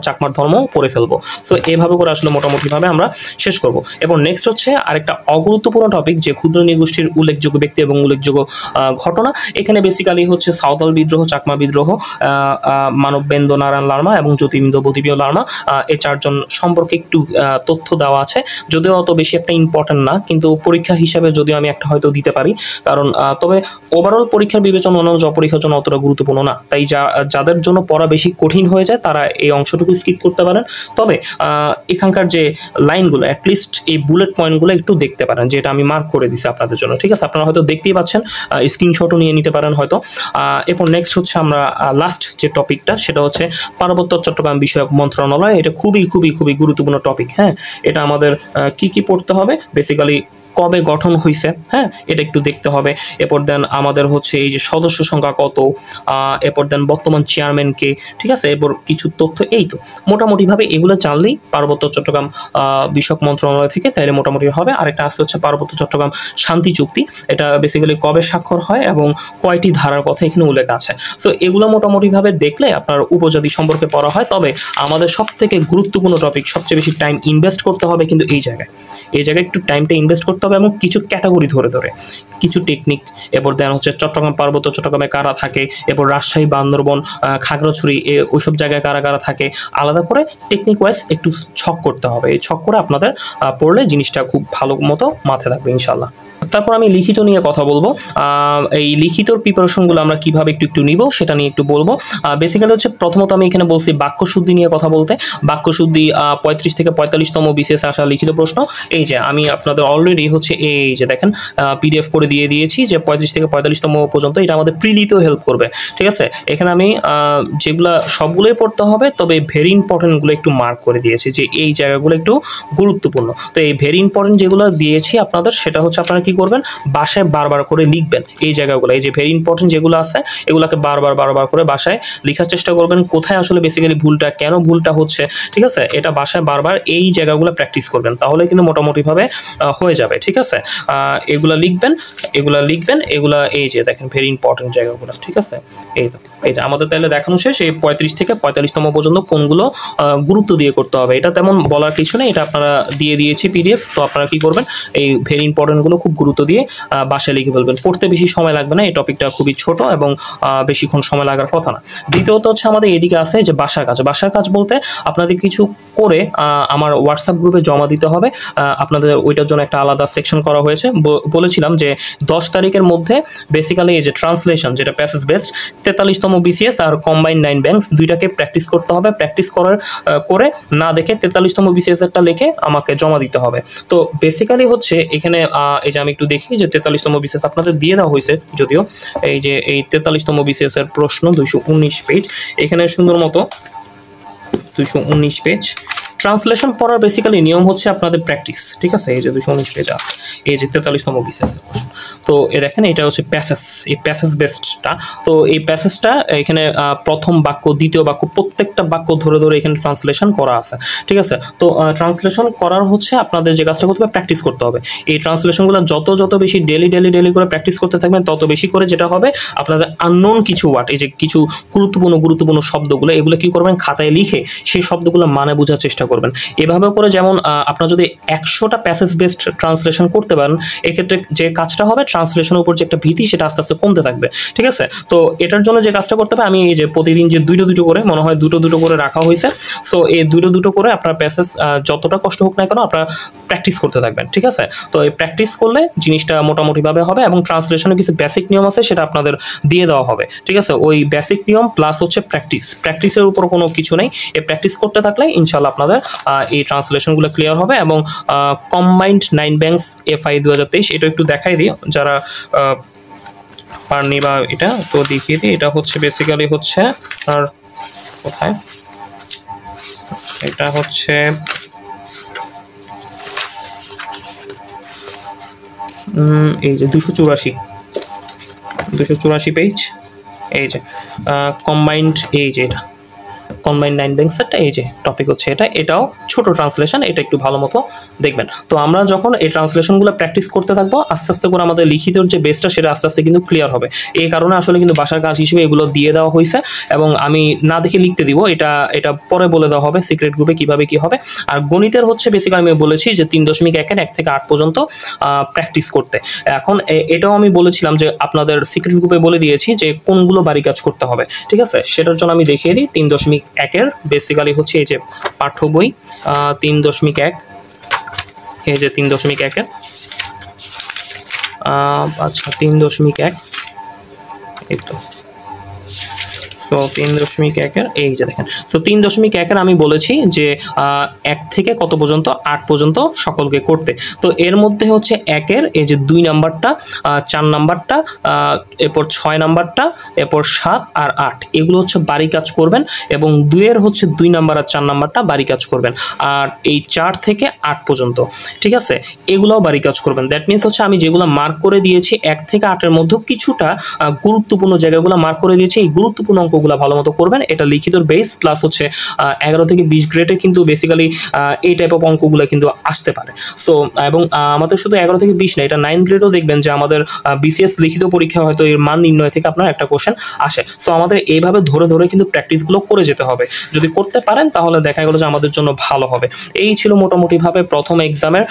চাকমার ধর্মও পড়ে ফেলবো। সো এইভাবে করে আসলে মোটামুটিভাবে আমরা শেষ করব। এবং নেক্সট হচ্ছে আরেকটা অগুরুত্বপূর্ণ টপিক, যে ক্ষুদ্র নৃগোষ্ঠীর উল্লেখযোগ্য ব্যক্তি এবং উল্লেখযোগ্য ঘটনা। এখানে বেসিক্যালি হচ্ছে সাঁওতাল বিদ্রোহ, চাকমা বিদ্রোহ, মানবেন্দ্র নারায়ণ লার্মা এবং জ্যোতির্বিন্দু বদিপীয় লার্মা, এই চারজন সম্পর্কে একটু তথ্য দেওয়া আছে। যদিও অত বেশি একটা ইম্পর্টেন্ট না, কিন্তু পরীক্ষা হিসাবে যদিও আমি একটা হয়তো দিতে পারি, কারণ তবে ওভারঅল পরীক্ষার বিবেচনা অন্যান্য পরীক্ষার জন্য অতটা গুরুত্বপূর্ণ না। তাই যাদের জন্য পড়া বেশি কঠিন হয়ে যায় তারা এই অংশটুকু স্কিপ করতে পারেন। তবে এখানকার যে লাইনগুলো, অ্যাটলিস্ট এই বুলেট পয়েন্টগুলো একটু দেখতে পারেন, যেটা আমি মার্ক করে দিচ্ছি আপনাদের জন্য, ঠিক আছে। আপনারা হয়তো দেখতেই পাচ্ছেন, স্ক্রিনশটও নিয়ে নিতে পারেন হয়তো। এরপর নেক্সট হচ্ছে আমরা লাস্ট যে টপিকটা, সেটা হচ্ছে পার্বত্য চট্টগ্রাম বিষয়ক মন্ত্রণালয়। এটা খুবই খুবই খুবই গুরুত্বপূর্ণ টপিক, হ্যাঁ। এটা আমাদের কি কি পড়তে হবে, বেসিক্যালি কবে গঠন হয়েছে, হ্যাঁ, এটা একটু দেখতে হবে। এরপর দেন আমাদের হচ্ছে এই যে সদস্য সংখ্যা কত, এরপর দেন বর্তমান চেয়ারম্যানকে, ঠিক আছে, এরপর কিছু তথ্য। এই তো মোটামুটিভাবে এগুলো জানলেই পার্বত্য চট্টগ্রাম বিষয়ক মন্ত্রণালয় থেকে তাইলে মোটামুটি হবে। আরেকটা আসতে হচ্ছে পার্বত্য চট্টগ্রাম শান্তি চুক্তি, এটা বেসিক্যালি কবে স্বাক্ষর হয় এবং কয়টি ধারার কথা এখানে উল্লেখ আছে। সো এগুলো মোটামুটিভাবে দেখলে আপনার উপজাতি সম্পর্কে পড়া হয়। তবে আমাদের সব থেকে গুরুত্বপূর্ণ টপিক, সবচেয়ে বেশি টাইম ইনভেস্ট করতে হবে কিন্তু এই জায়গায় একটু টাইমটা ইনভেস্ট করতে হবে, এবং কিছু ক্যাটাগরি ধরে ধরে কিছু টেকনিক। এরপর দেন হচ্ছে চট্টগ্রাম, পার্বত্য চট্টগ্রামে কারা থাকে, এরপর রাজশাহী, বান্দরবন, খাগড়াছড়ি, ওইসব জায়গায় কারা কারা থাকে, আলাদা করে টেকনিক ওয়াইজ একটু ছক করতে হবে। এই ছক করে আপনাদের পড়লে জিনিসটা খুব ভালো মতো মাথায় থাকবে ইনশাল্লাহ। তারপর আমি লিখিত নিয়ে কথা বলবো। এই লিখিতর প্রিপারেশনগুলো আমরা কিভাবে একটু নিব সেটা নিয়ে একটু বলবো। বেসিক্যালি হচ্ছে প্রথমত আমি এখানে বলছি বাক্যশুদ্ধি নিয়ে কথা বলতে। বাক্যশুদ্ধি 35 থেকে 45তম বিসিএস আসা লিখিত প্রশ্ন। এই যে আমি আপনাদের অলরেডি হচ্ছে এই যে দেখেন পিডিএফ করে দিয়ে দিয়েছি যে 35 থেকে 45তম পর্যন্ত, এটা আমাদের প্রিলিতেও হেল্প করবে। ঠিক আছে, এখানে আমি যেগুলা সবগুলোই পড়তে হবে, তবে ভেরি ইম্পর্টেন্টগুলো একটু মার্ক করে দিয়েছি যে এই জায়গাগুলো একটু গুরুত্বপূর্ণ। তো এই ভেরি ইম্পর্টেন্ট যেগুলো দিয়েছি আপনাদের, সেটা হচ্ছে আপনারা কি করবেন, বাসায় বারবার করে লিখবেন এই জায়গাগুলো। এই যে ভেরি ইম্পর্টেন্ট যেগুলো আছে এগুলোকে বারবার করে বাসায় লেখার চেষ্টা করবেন, কোথায় আসলে বেসিক্যালি ভুলটা, কেন ভুলটা হচ্ছে। ঠিক আছে, এটা বাসায় বারবার এই জায়গাগুলো প্র্যাকটিস করবেন, তাহলে কিন্তু মোটামুটিভাবে হয়ে যাবে। ঠিক আছে, এগুলা লিখবেন, এগুলা এই যে দেখেন ভেরি ইম্পর্টেন্ট জায়গাগুলো। ঠিক আছে, এইটা আমাদের তাহলে দেখানো শেষ। এই 35 থেকে 45তম পর্যন্ত কোনগুলো গুরুত্ব দিয়ে করতে হবে, এটা তেমন বলার কিছু নেই, এটা আপনারা দিয়ে দিয়েছি পিডিএফ। তো আপনারা কি করবেন, এই ভেরি ইম্পর্টেন্টগুলো খুব গুরুত্ব দিয়ে বাসায় লিখে ফেলবেন। পড়তে বেশি সময় লাগবে না, এই টপিকটা খুবই ছোট এবং বেশিক্ষণ সময় লাগার কথা না। দ্বিতীয়ত হচ্ছে আমাদের এদিকে আছে যে বাসার কাজ বলতে আপনাদের কিছু করে আমার হোয়াটসঅ্যাপ গ্রুপে জমা দিতে হবে। আপনাদের ওইটার জন্য একটা আলাদা সেকশন করা হয়েছে। বলেছিলাম যে 10 তারিখের মধ্যে বেসিক্যালি এই যে ট্রান্সলেশন, যেটা প্যাসেজ বেসড 43তম বিসিএস আর কম্বাইন্ড 9 ব্যাংকস দুইটাকে প্র্যাকটিস করতে হবে। প্র্যাকটিস করে না দেখে 43তম বিসিএস একটা লিখে আমাকে জমা দিতে হবে। তো বেসিক্যালি হচ্ছে এখানে এই যে আমি একটু দেখি যে 43তম বিসিএস আপনাদের দিয়ে দেওয়া হয়েছে, যদিও এই যে এই 43তম বিসিএস এর প্রশ্ন 219 পেজ, এখানে সুন্দর মতো 219 পেজ। ট্রান্সলেশন পড়ার বেসিক্যালি নিয়ম হচ্ছে আপনাদের প্র্যাকটিস। ঠিক আছে, এই যে 219 পেজ আছে, এই যে 43তম বিসিএস। তো এ দেখেন এটা হচ্ছে প্যাসেজ, এই প্যাসেজ বেসডটা। তো এই প্যাসেজটা এখানে প্রথম বাক্য, দ্বিতীয় বাক্য, প্রত্যেকটা বাক্য ধরে এখানে ট্রান্সলেশন করা আছে। ঠিক আছে, তো ট্রান্সলেশন করার হচ্ছে আপনাদের যে কাজটা করতে হবে, প্র্যাকটিস করতে হবে। এই ট্রান্সলেশনগুলো যত বেশি ডেলি করে প্র্যাকটিস করতে থাকবেন, তত বেশি করে যেটা হবে আপনাদের আননোন কিছু ওয়ার্ড, এই যে কিছু গুরুত্বপূর্ণ শব্দগুলো, এগুলো কি করবেন, খাতায় লিখে সেই শব্দগুলো মানে বোঝার চেষ্টা করবেন। এভাবে করে যেমন আপনারা যদি 100টা প্যাসেজ বেসড ট্রান্সলেশন করতে পারেন, এক্ষেত্রে যে কাজটা হবে, ট্রান্সলেশনের উপর যে একটা ভীতি সেটা আস্তে আস্তে কমতে থাকবে। ঠিক আছে, তো এটার জন্য যে কাজটা করতে হবে, আমি এই যে প্রতিদিন যে দুটো করে, মনে হয় দুটো করে রাখা হয়েছে। সো এই দুটো করে আপনার প্যাসেজ যতটা কষ্ট হোক না কেন আপনারা প্র্যাকটিস করতে থাকবেন। ঠিক আছে, তো এই প্র্যাকটিস করলে জিনিসটা মোটামুটিভাবে হবে, এবং ট্রান্সলেশনের কিছু বেসিক নিয়ম আছে সেটা আপনাদের দিয়ে দেওয়া হবে। ঠিক আছে, ওই বেসিক নিয়ম প্লাস হচ্ছে প্র্যাকটিসের উপর কোনো কিছু নেই। এই প্র্যাকটিস করতে থাকলে ইনশাল্লাহ আপনাদের এই ট্রান্সলেশনগুলো ক্লিয়ার হবে। এবং কম্বাইন্ড 9 ব্যাংকস FI 2023 এটা একটু দেখাই দিই যারা পারনি, বা এটা তো দেখিয়ে দিই। এটা হচ্ছে বেসিক্যালি হচ্ছে আর কোথায়, এটা হচ্ছে এই যে 284 পেজ, এই যে কম্বাইন্ড, এই যে এটা কম্বাইন্ড 9 ব্যাংকস একটা, এই যে টপিক হচ্ছে এটাও ছোট ট্রান্সলেশন, এটা একটু ভালো মতো দেখবেন। তো আমরা যখন এই ট্রান্সলেশনগুলো প্র্যাকটিস করতে থাকবো, আস্তে আস্তে করে আমাদের লিখিত যে বেসটা সেটা আস্তে আস্তে কিন্তু ক্লিয়ার হবে। এই কারণে আসলে কিন্তু বাসার কাজ হিসেবে এগুলো দিয়ে দেওয়া হয়েছে, এবং আমি না দেখে লিখতে দিব, এটা পরে বলে দেওয়া হবে সিক্রেট গ্রুপে কিভাবে কি হবে। আর গণিতের হচ্ছে বেসিক্যালি আমি বলেছি যে 3.1 1 থেকে 8 পর্যন্ত প্র্যাকটিস করতে। এখন এটাও আমি বলেছিলাম যে আপনাদের সিক্রেট গ্রুপে বলে দিয়েছি যে কোনগুলো বাড়ি কাজ করতে হবে। ঠিক আছে, সেটার জন্য আমি দেখিয়ে দিই। 3.1 বেসিক্যালি হচ্ছে এই যে পাঠ্য বই 3.1, এই যে 3.1 আচ্ছা 3.1 এই তো। সো 3.1 এই যে দেখেন, সো 3.1 আমি বলেছি যে 1 থেকে কত পর্যন্ত, 8 পর্যন্ত সকলকে করতে। তো এর মধ্যে হচ্ছে 1 এই যে 2 নাম্বারটা, 4 নাম্বারটা, এরপর 6 নাম্বারটা, এরপর 7 আর 8 এগুলো হচ্ছে বাড়ি কাজ করবেন, এবং 2 হচ্ছে 2 নাম্বার আর 4 নাম্বারটা বাড়ি কাজ করবেন। আর এই 4 থেকে 8 পর্যন্ত, ঠিক আছে, এগুলোও বাড়ি কাজ করবেন। দ্যাট মিনস হচ্ছে আমি যেগুলো মার্ক করে দিয়েছি 1 থেকে 8-এর মধ্যে কিছুটা গুরুত্বপূর্ণ জায়গাগুলো মার্ক করে দিয়েছি, এই গুরুত্বপূর্ণ অঙ্কগুলো ভালো মতো করবেন। এটা লিখিতর বেস প্লাস হচ্ছে 11 থেকে 20 গ্রেডে কিন্তু বেসিক্যালি এই টাইপ অফ অঙ্কগুলো কিন্তু আসতে পারে। সো এবং আমাদের শুধু 11 থেকে 20 না, এটা 9 গ্রেডও দেখবেন যে আমাদের BCS লিখিত পরীক্ষা হয়তো এর মান নির্ণয় থেকে আপনার একটা কোশ্চেন আসে। সো আমাদের এইভাবে ধরে কিন্তু প্র্যাকটিসগুলো করে যেতে হবে। যদি করতে পারেন তাহলে দেখা গেল যে আমাদের জন্য ভালো হবে। এই ছিল মোটামুটিভাবে প্রথম এক্সামের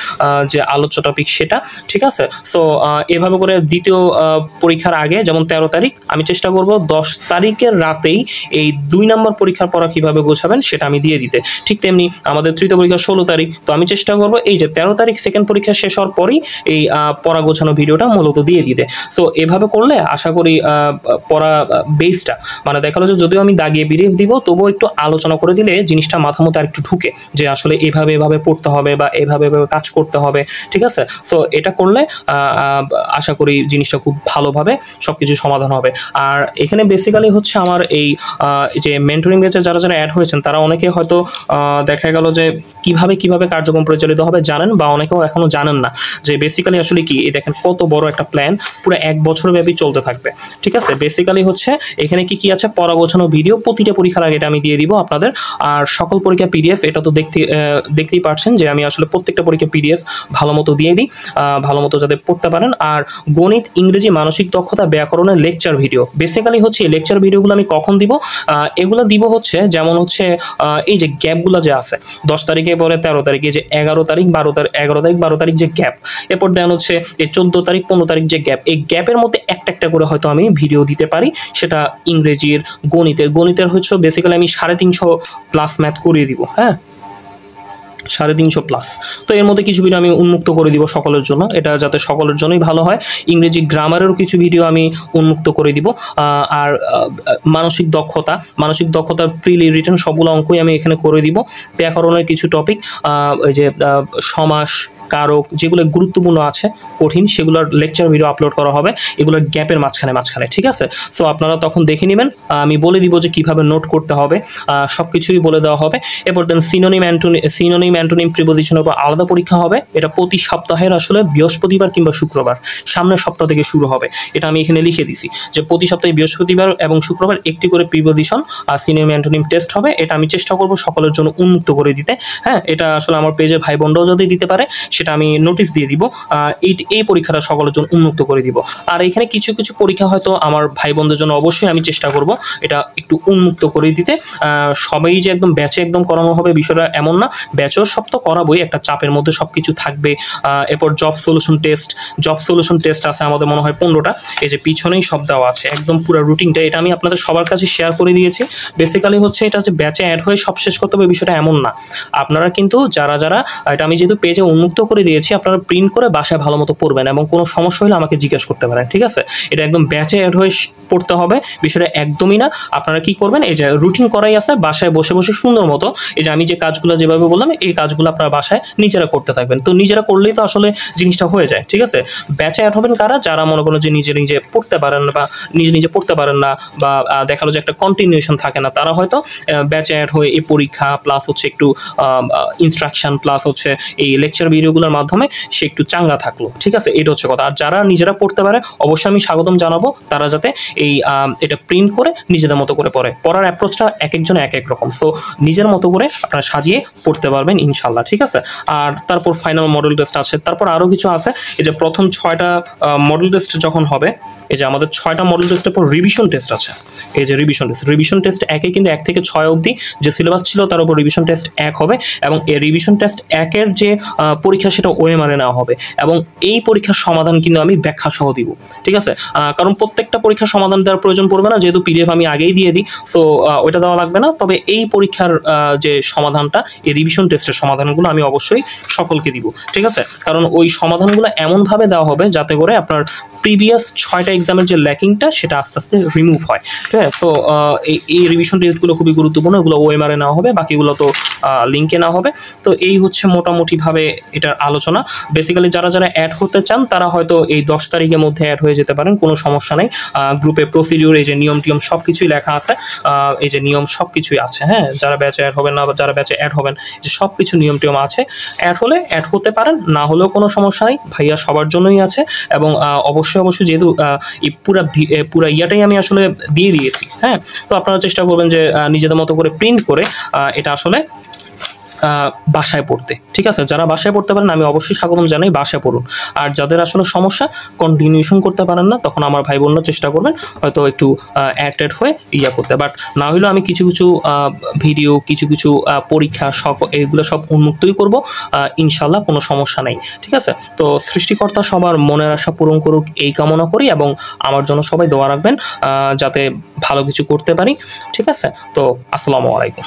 যে আলোচ্য টপিক সেটা। ঠিক আছে, সো এভাবে করে দ্বিতীয় পরীক্ষার আগে, যেমন 13 তারিখ, আমি চেষ্টা করব 10 তারিখের রাতেই এই 2 নম্বর পরীক্ষার পড়া কিভাবে গোছাবেন সেটা আমি দিয়ে দিতে। ঠিক তেমনি আমাদের তৃতীয় পরীক্ষা 16 তারিখ, তো আমি চেষ্টা করব এই যে 13 তারিখ সেকেন্ড পরীক্ষা শেষ হওয়ার পরই এই পড়া গোছানো ভিডিওটা মূলত দিয়ে দিতে। সো এভাবে করলে আশা করি পড়া বেসটা মানে দেখালো যে যদিও আমি দাগিয়ে পিডিএফ দিব তবুও একটু আলোচনা করে দিলে জিনিসটা মাথা মতো আর একটু ঢুকে যে আসলে এভাবে এভাবে পড়তে হবে বা এভাবে এভাবে কাজ করতে হবে, ঠিক আছে। সো এটা করলে আশা করি জিনিসটা খুব ভালোভাবে সব কিছু সমাধান হবে। আর এখানে বেসিক্যালি হচ্ছে আমার এই যে মেন্টরিং ব্যাচে যারা যারা অ্যাড হয়েছেন তারা অনেকে হয়তো দেখা গেল যে কিভাবে কার্যক্রম পরিচালিত হবে জানেন, বা অনেকেও এখনো জানেন না যে বেসিক্যালি আসলে কি। এই দেখেন কত বড় একটা প্ল্যান, পুরো 1 বছর ব্যাপী চলতে থাকবে, ঠিক আছে। বেসিক্যালি হচ্ছে এখানে কি আছে, পড়া গোছানো ভিডিও প্রতিটা পরীক্ষার আগে এটা আমি দিয়ে দিব আপনাদের। আর সকল পরীক্ষা পিডিএফ এটা তো দেখতেই পারছেন যে আমি আসলে প্রত্যেকটা পরীক্ষা পিডিএফ ভালো মতো দিয়ে দিই, ভালো মতো যাতে পড়তে পারেন। আর গণিত, ইংরেজি, মানসিক দক্ষতা, ব্যাকরণের লেকচার ভিডিও, বেসিক্যালি হচ্ছে এই লেকচার ভিডিওগুলো আমি কখন দিব, এগুলো দিব হচ্ছে যেমন হচ্ছে এই যে গ্যাপগুলো যে আছে 10 তারিখে পরে 13 তারিখে, যে 11 তারিখ 12 তারিখ যে গ্যাপ, এরপর দেন হচ্ছে এই 14 তারিখ 15 তারিখ যে গ্যাপ, এই গ্যাপের মধ্যে একটা করে হয়তো আমি ভিডিও দিতে পারি। সেটা ইংরেজির, গণিতের হচ্ছে বেসিক্যালি আমি 350+ ম্যাথ করিয়ে দিব, হ্যাঁ 350+। তো এর মধ্যে কিছু ভিডিও আমি উন্মুক্ত করে দিব সকলের জন্য, এটা যাতে সকলের জন্যই ভালো হয়। ইংরেজি গ্রামারেরও কিছু ভিডিও আমি উন্মুক্ত করে দিব। আর মানসিক দক্ষতার প্রিলি রিটেন সবগুলো অঙ্কই আমি এখানে করে দিব। ব্যাকরণের কিছু টপিক, ওই যে সমাস, কারক, যেগুলো গুরুত্বপূর্ণ আছে কঠিন, সেগুলোর লেকচার ভিডিও আপলোড করা হবে এগুলোর গ্যাপের মাঝখানে, ঠিক আছে। সো আপনারা তখন দেখে নেবেন, আমি বলে দিব যে কিভাবে নোট করতে হবে, সব কিছুই বলে দেওয়া হবে। এরপর দেন সিনোনিম অ্যান্টোনিম প্রিপোজিশনের উপর আলাদা পরীক্ষা হবে। এটা প্রতি সপ্তাহের আসলে বৃহস্পতিবার কিংবা শুক্রবার, সামনের সপ্তাহ থেকে শুরু হবে। এটা আমি এখানে লিখে দিছি যে প্রতি সপ্তাহে বৃহস্পতিবার এবং শুক্রবার একটি করে প্রিপোজিশন আর সিনোনিম অ্যান্টোনিম টেস্ট হবে। এটা আমি চেষ্টা করব সকলের জন্য উন্মুক্ত করে দিতে, হ্যাঁ। এটা আসলে আমার পেজে ভাই বোনরাও যদি দিতে পারে সেটা আমি নোটিশ দিয়ে দিব, এই পরীক্ষাটা সকলের জন্য উন্মুক্ত করে দিব। আর এখানে কিছু পরীক্ষা হয়তো আমার ভাই বোনদের জন্য অবশ্যই আমি চেষ্টা করব এটা একটু উন্মুক্ত করে দিতে। সবাই যে একদম ব্যাচে একদম করানো হবে বিষয়টা এমন না, ব্যাচও সব তো করাবোই, একটা চাপের মধ্যে সব কিছু থাকবে। এরপর জব সলিউশন টেস্ট আছে আমাদের মনে হয় 15টা, এই যে পিছনেই সব দেওয়া আছে একদম পুরো রুটিনটা। এটা আমি আপনাদের সবার কাছে শেয়ার করে দিয়েছি। বেসিক্যালি হচ্ছে এটা যে ব্যাচে অ্যাড হয়ে সব শেষ করতে হবে বিষয়টা এমন না। আপনারা কিন্তু যারা এটা আমি যেহেতু পেজে উন্মুক্ত করে দিয়েছি, আপনারা প্রিন্ট করে বাসায় ভালো মতো পড়বেন এবং কোনো সমস্যা হলে আমাকে জিজ্ঞেস করতে পারেন, ঠিক আছে। এটা একদম ব্যাচে অ্যাড হয়ে পড়তে হবে বিষয়টা একদমই না। আপনারা কি করবেন, এই যে রুটিন করাই আছে, বাসায় বসে সুন্দর মতো এই যে আমি যে কাজগুলো যেভাবে বললাম এই কাজগুলো আপনারা বাসায় নিজেরা করতে থাকবেন। তো নিজেরা করলেই তো আসলে জিনিসটা হয়ে যায়, ঠিক আছে। ব্যাচে অ্যাড হবেন কারা, যারা মনে করেন যে নিজে পড়তে পারেন না বা নিজে পড়তে পারেন না, বা দেখালো যে একটা কন্টিনিউশন থাকে না, তারা হয়তো ব্যাচে অ্যাড হয়ে এই পরীক্ষা প্লাস হচ্ছে একটু ইনস্ট্রাকশন প্লাস হচ্ছে এই লেকচার ভিডিওগুলোর মাধ্যমে সে একটু চাঙ্গা থাকলো, ঠিক আছে। এটা হচ্ছে কথা। আর যারা নিজেরা পড়তে পারে অবশ্যই আমি স্বাগতম জানাবো, তারা যাতে এই এটা প্রিন্ট করে নিজেদের মতো করে পড়ার অ্যাপ্রোচটা এক একজন এক রকম। সো নিজের মতো করে আপনারা সাজিয়ে পড়তে পারবেন ইনশাল্লাহ, ঠিক আছে। আর তারপর ফাইনাল মডেল টেস্ট আছে, তারপর আরও কিছু আছে। এই যে প্রথম 6টা মডেল টেস্ট যখন হবে, এই যে আমাদের 6টা মডেল টেস্টের পর রিভিশন টেস্ট আছে। এই যে রিভিশন টেস্ট 1 কিন্তু 1 থেকে 6 অবধি যে সিলেবাস ছিল তার উপর রিভিশন টেস্ট 1 হবে, এবং এই রিভিশন টেস্ট 1-এর যে পরীক্ষা সেটা ওএমআরে নেওয়া হবে, এবং এই পরীক্ষার সমাধান কিন্তু আমি ব্যাখ্যা সহ দিব, ঠিক আছে। কারণ প্রত্যেকটা পরীক্ষার সমাধান দেওয়ার প্রয়োজন পড়বে না, যেহেতু পিডিএফ আমি আগেই দিয়ে দিই, সো ওইটা দেওয়া লাগবে না। তবে এই পরীক্ষার যে সমাধানটা, এই রিভিশন টেস্টের সমাধানগুলো আমি অবশ্যই সকলকে দিব, ঠিক আছে। কারণ ওই সমাধানগুলো এমনভাবে দেওয়া হবে যাতে করে আপনার প্রিভিয়াস 6টা এক্সামের যে ল্যাকিংটা সেটা আস্তে আস্তে রিমুভ হয়, ঠিক আছে। তো এই রিভিশন টেস্টগুলো খুবই গুরুত্বপূর্ণ, এগুলো ওএমআরে নেওয়া হবে, বাকিগুলো তো লিঙ্কে নেওয়া হবে। তো এই হচ্ছে মোটামুটিভাবে এটার আলোচনা। বেসিক্যালি যারা অ্যাড হতে চান তারা হয়তো এই 10 তারিখের মধ্যে অ্যাড হয়ে যেতে পারেন, কোনো সমস্যা নেই। গ্রুপে প্রসিডিউর, এই যে নিয়ম টিয়ম সব কিছুই লেখা আছে, এই যে নিয়ম সব কিছুই আছে, হ্যাঁ। যারা ব্যাচে অ্যাড হবেন না বা যারা ব্যাচে অ্যাড হবেন, যে সব কিছু নিয়ম টিয়ম আছে। অ্যাড হলে অ্যাড হতে পারেন, না হলেও কোনো সমস্যা নেই, ভাইয়া সবার জন্যই আছে। এবং অবশ্যই যেহেতু এই পুরা ইয়াটাই আমি আসলে দিয়ে দিয়েছি, হ্যাঁ। তো আপনারা চেষ্টা করবেন যে নিজেদের মতো করে প্রিন্ট করে এটা আসলে বাসায় পড়তে, ঠিক আছে। যারা বাসায় পড়তে পারেন আমি অবশ্যই স্বাগতম জানাই, বাসায় পড়ুন। আর যাদের আসলে সমস্যা, কন্টিনিউশন করতে পারেন না, তখন আমার ভাই বোনরা চেষ্টা করবেন হয়তো একটু অ্যাড হয়ে করতে। বাট না হলেও আমি কিছু ভিডিও, কিছু পরীক্ষা এগুলো সব উন্মুক্তই করব ইনশাল্লাহ, কোনো সমস্যা নেই, ঠিক আছে। তো সৃষ্টিকর্তা সবার মনের আশা পূরণ করুক এই কামনা করি, এবং আমার জন্য সবাই দোয়া রাখবেন যাতে ভালো কিছু করতে পারি, ঠিক আছে। তো আসসালামু আলাইকুম।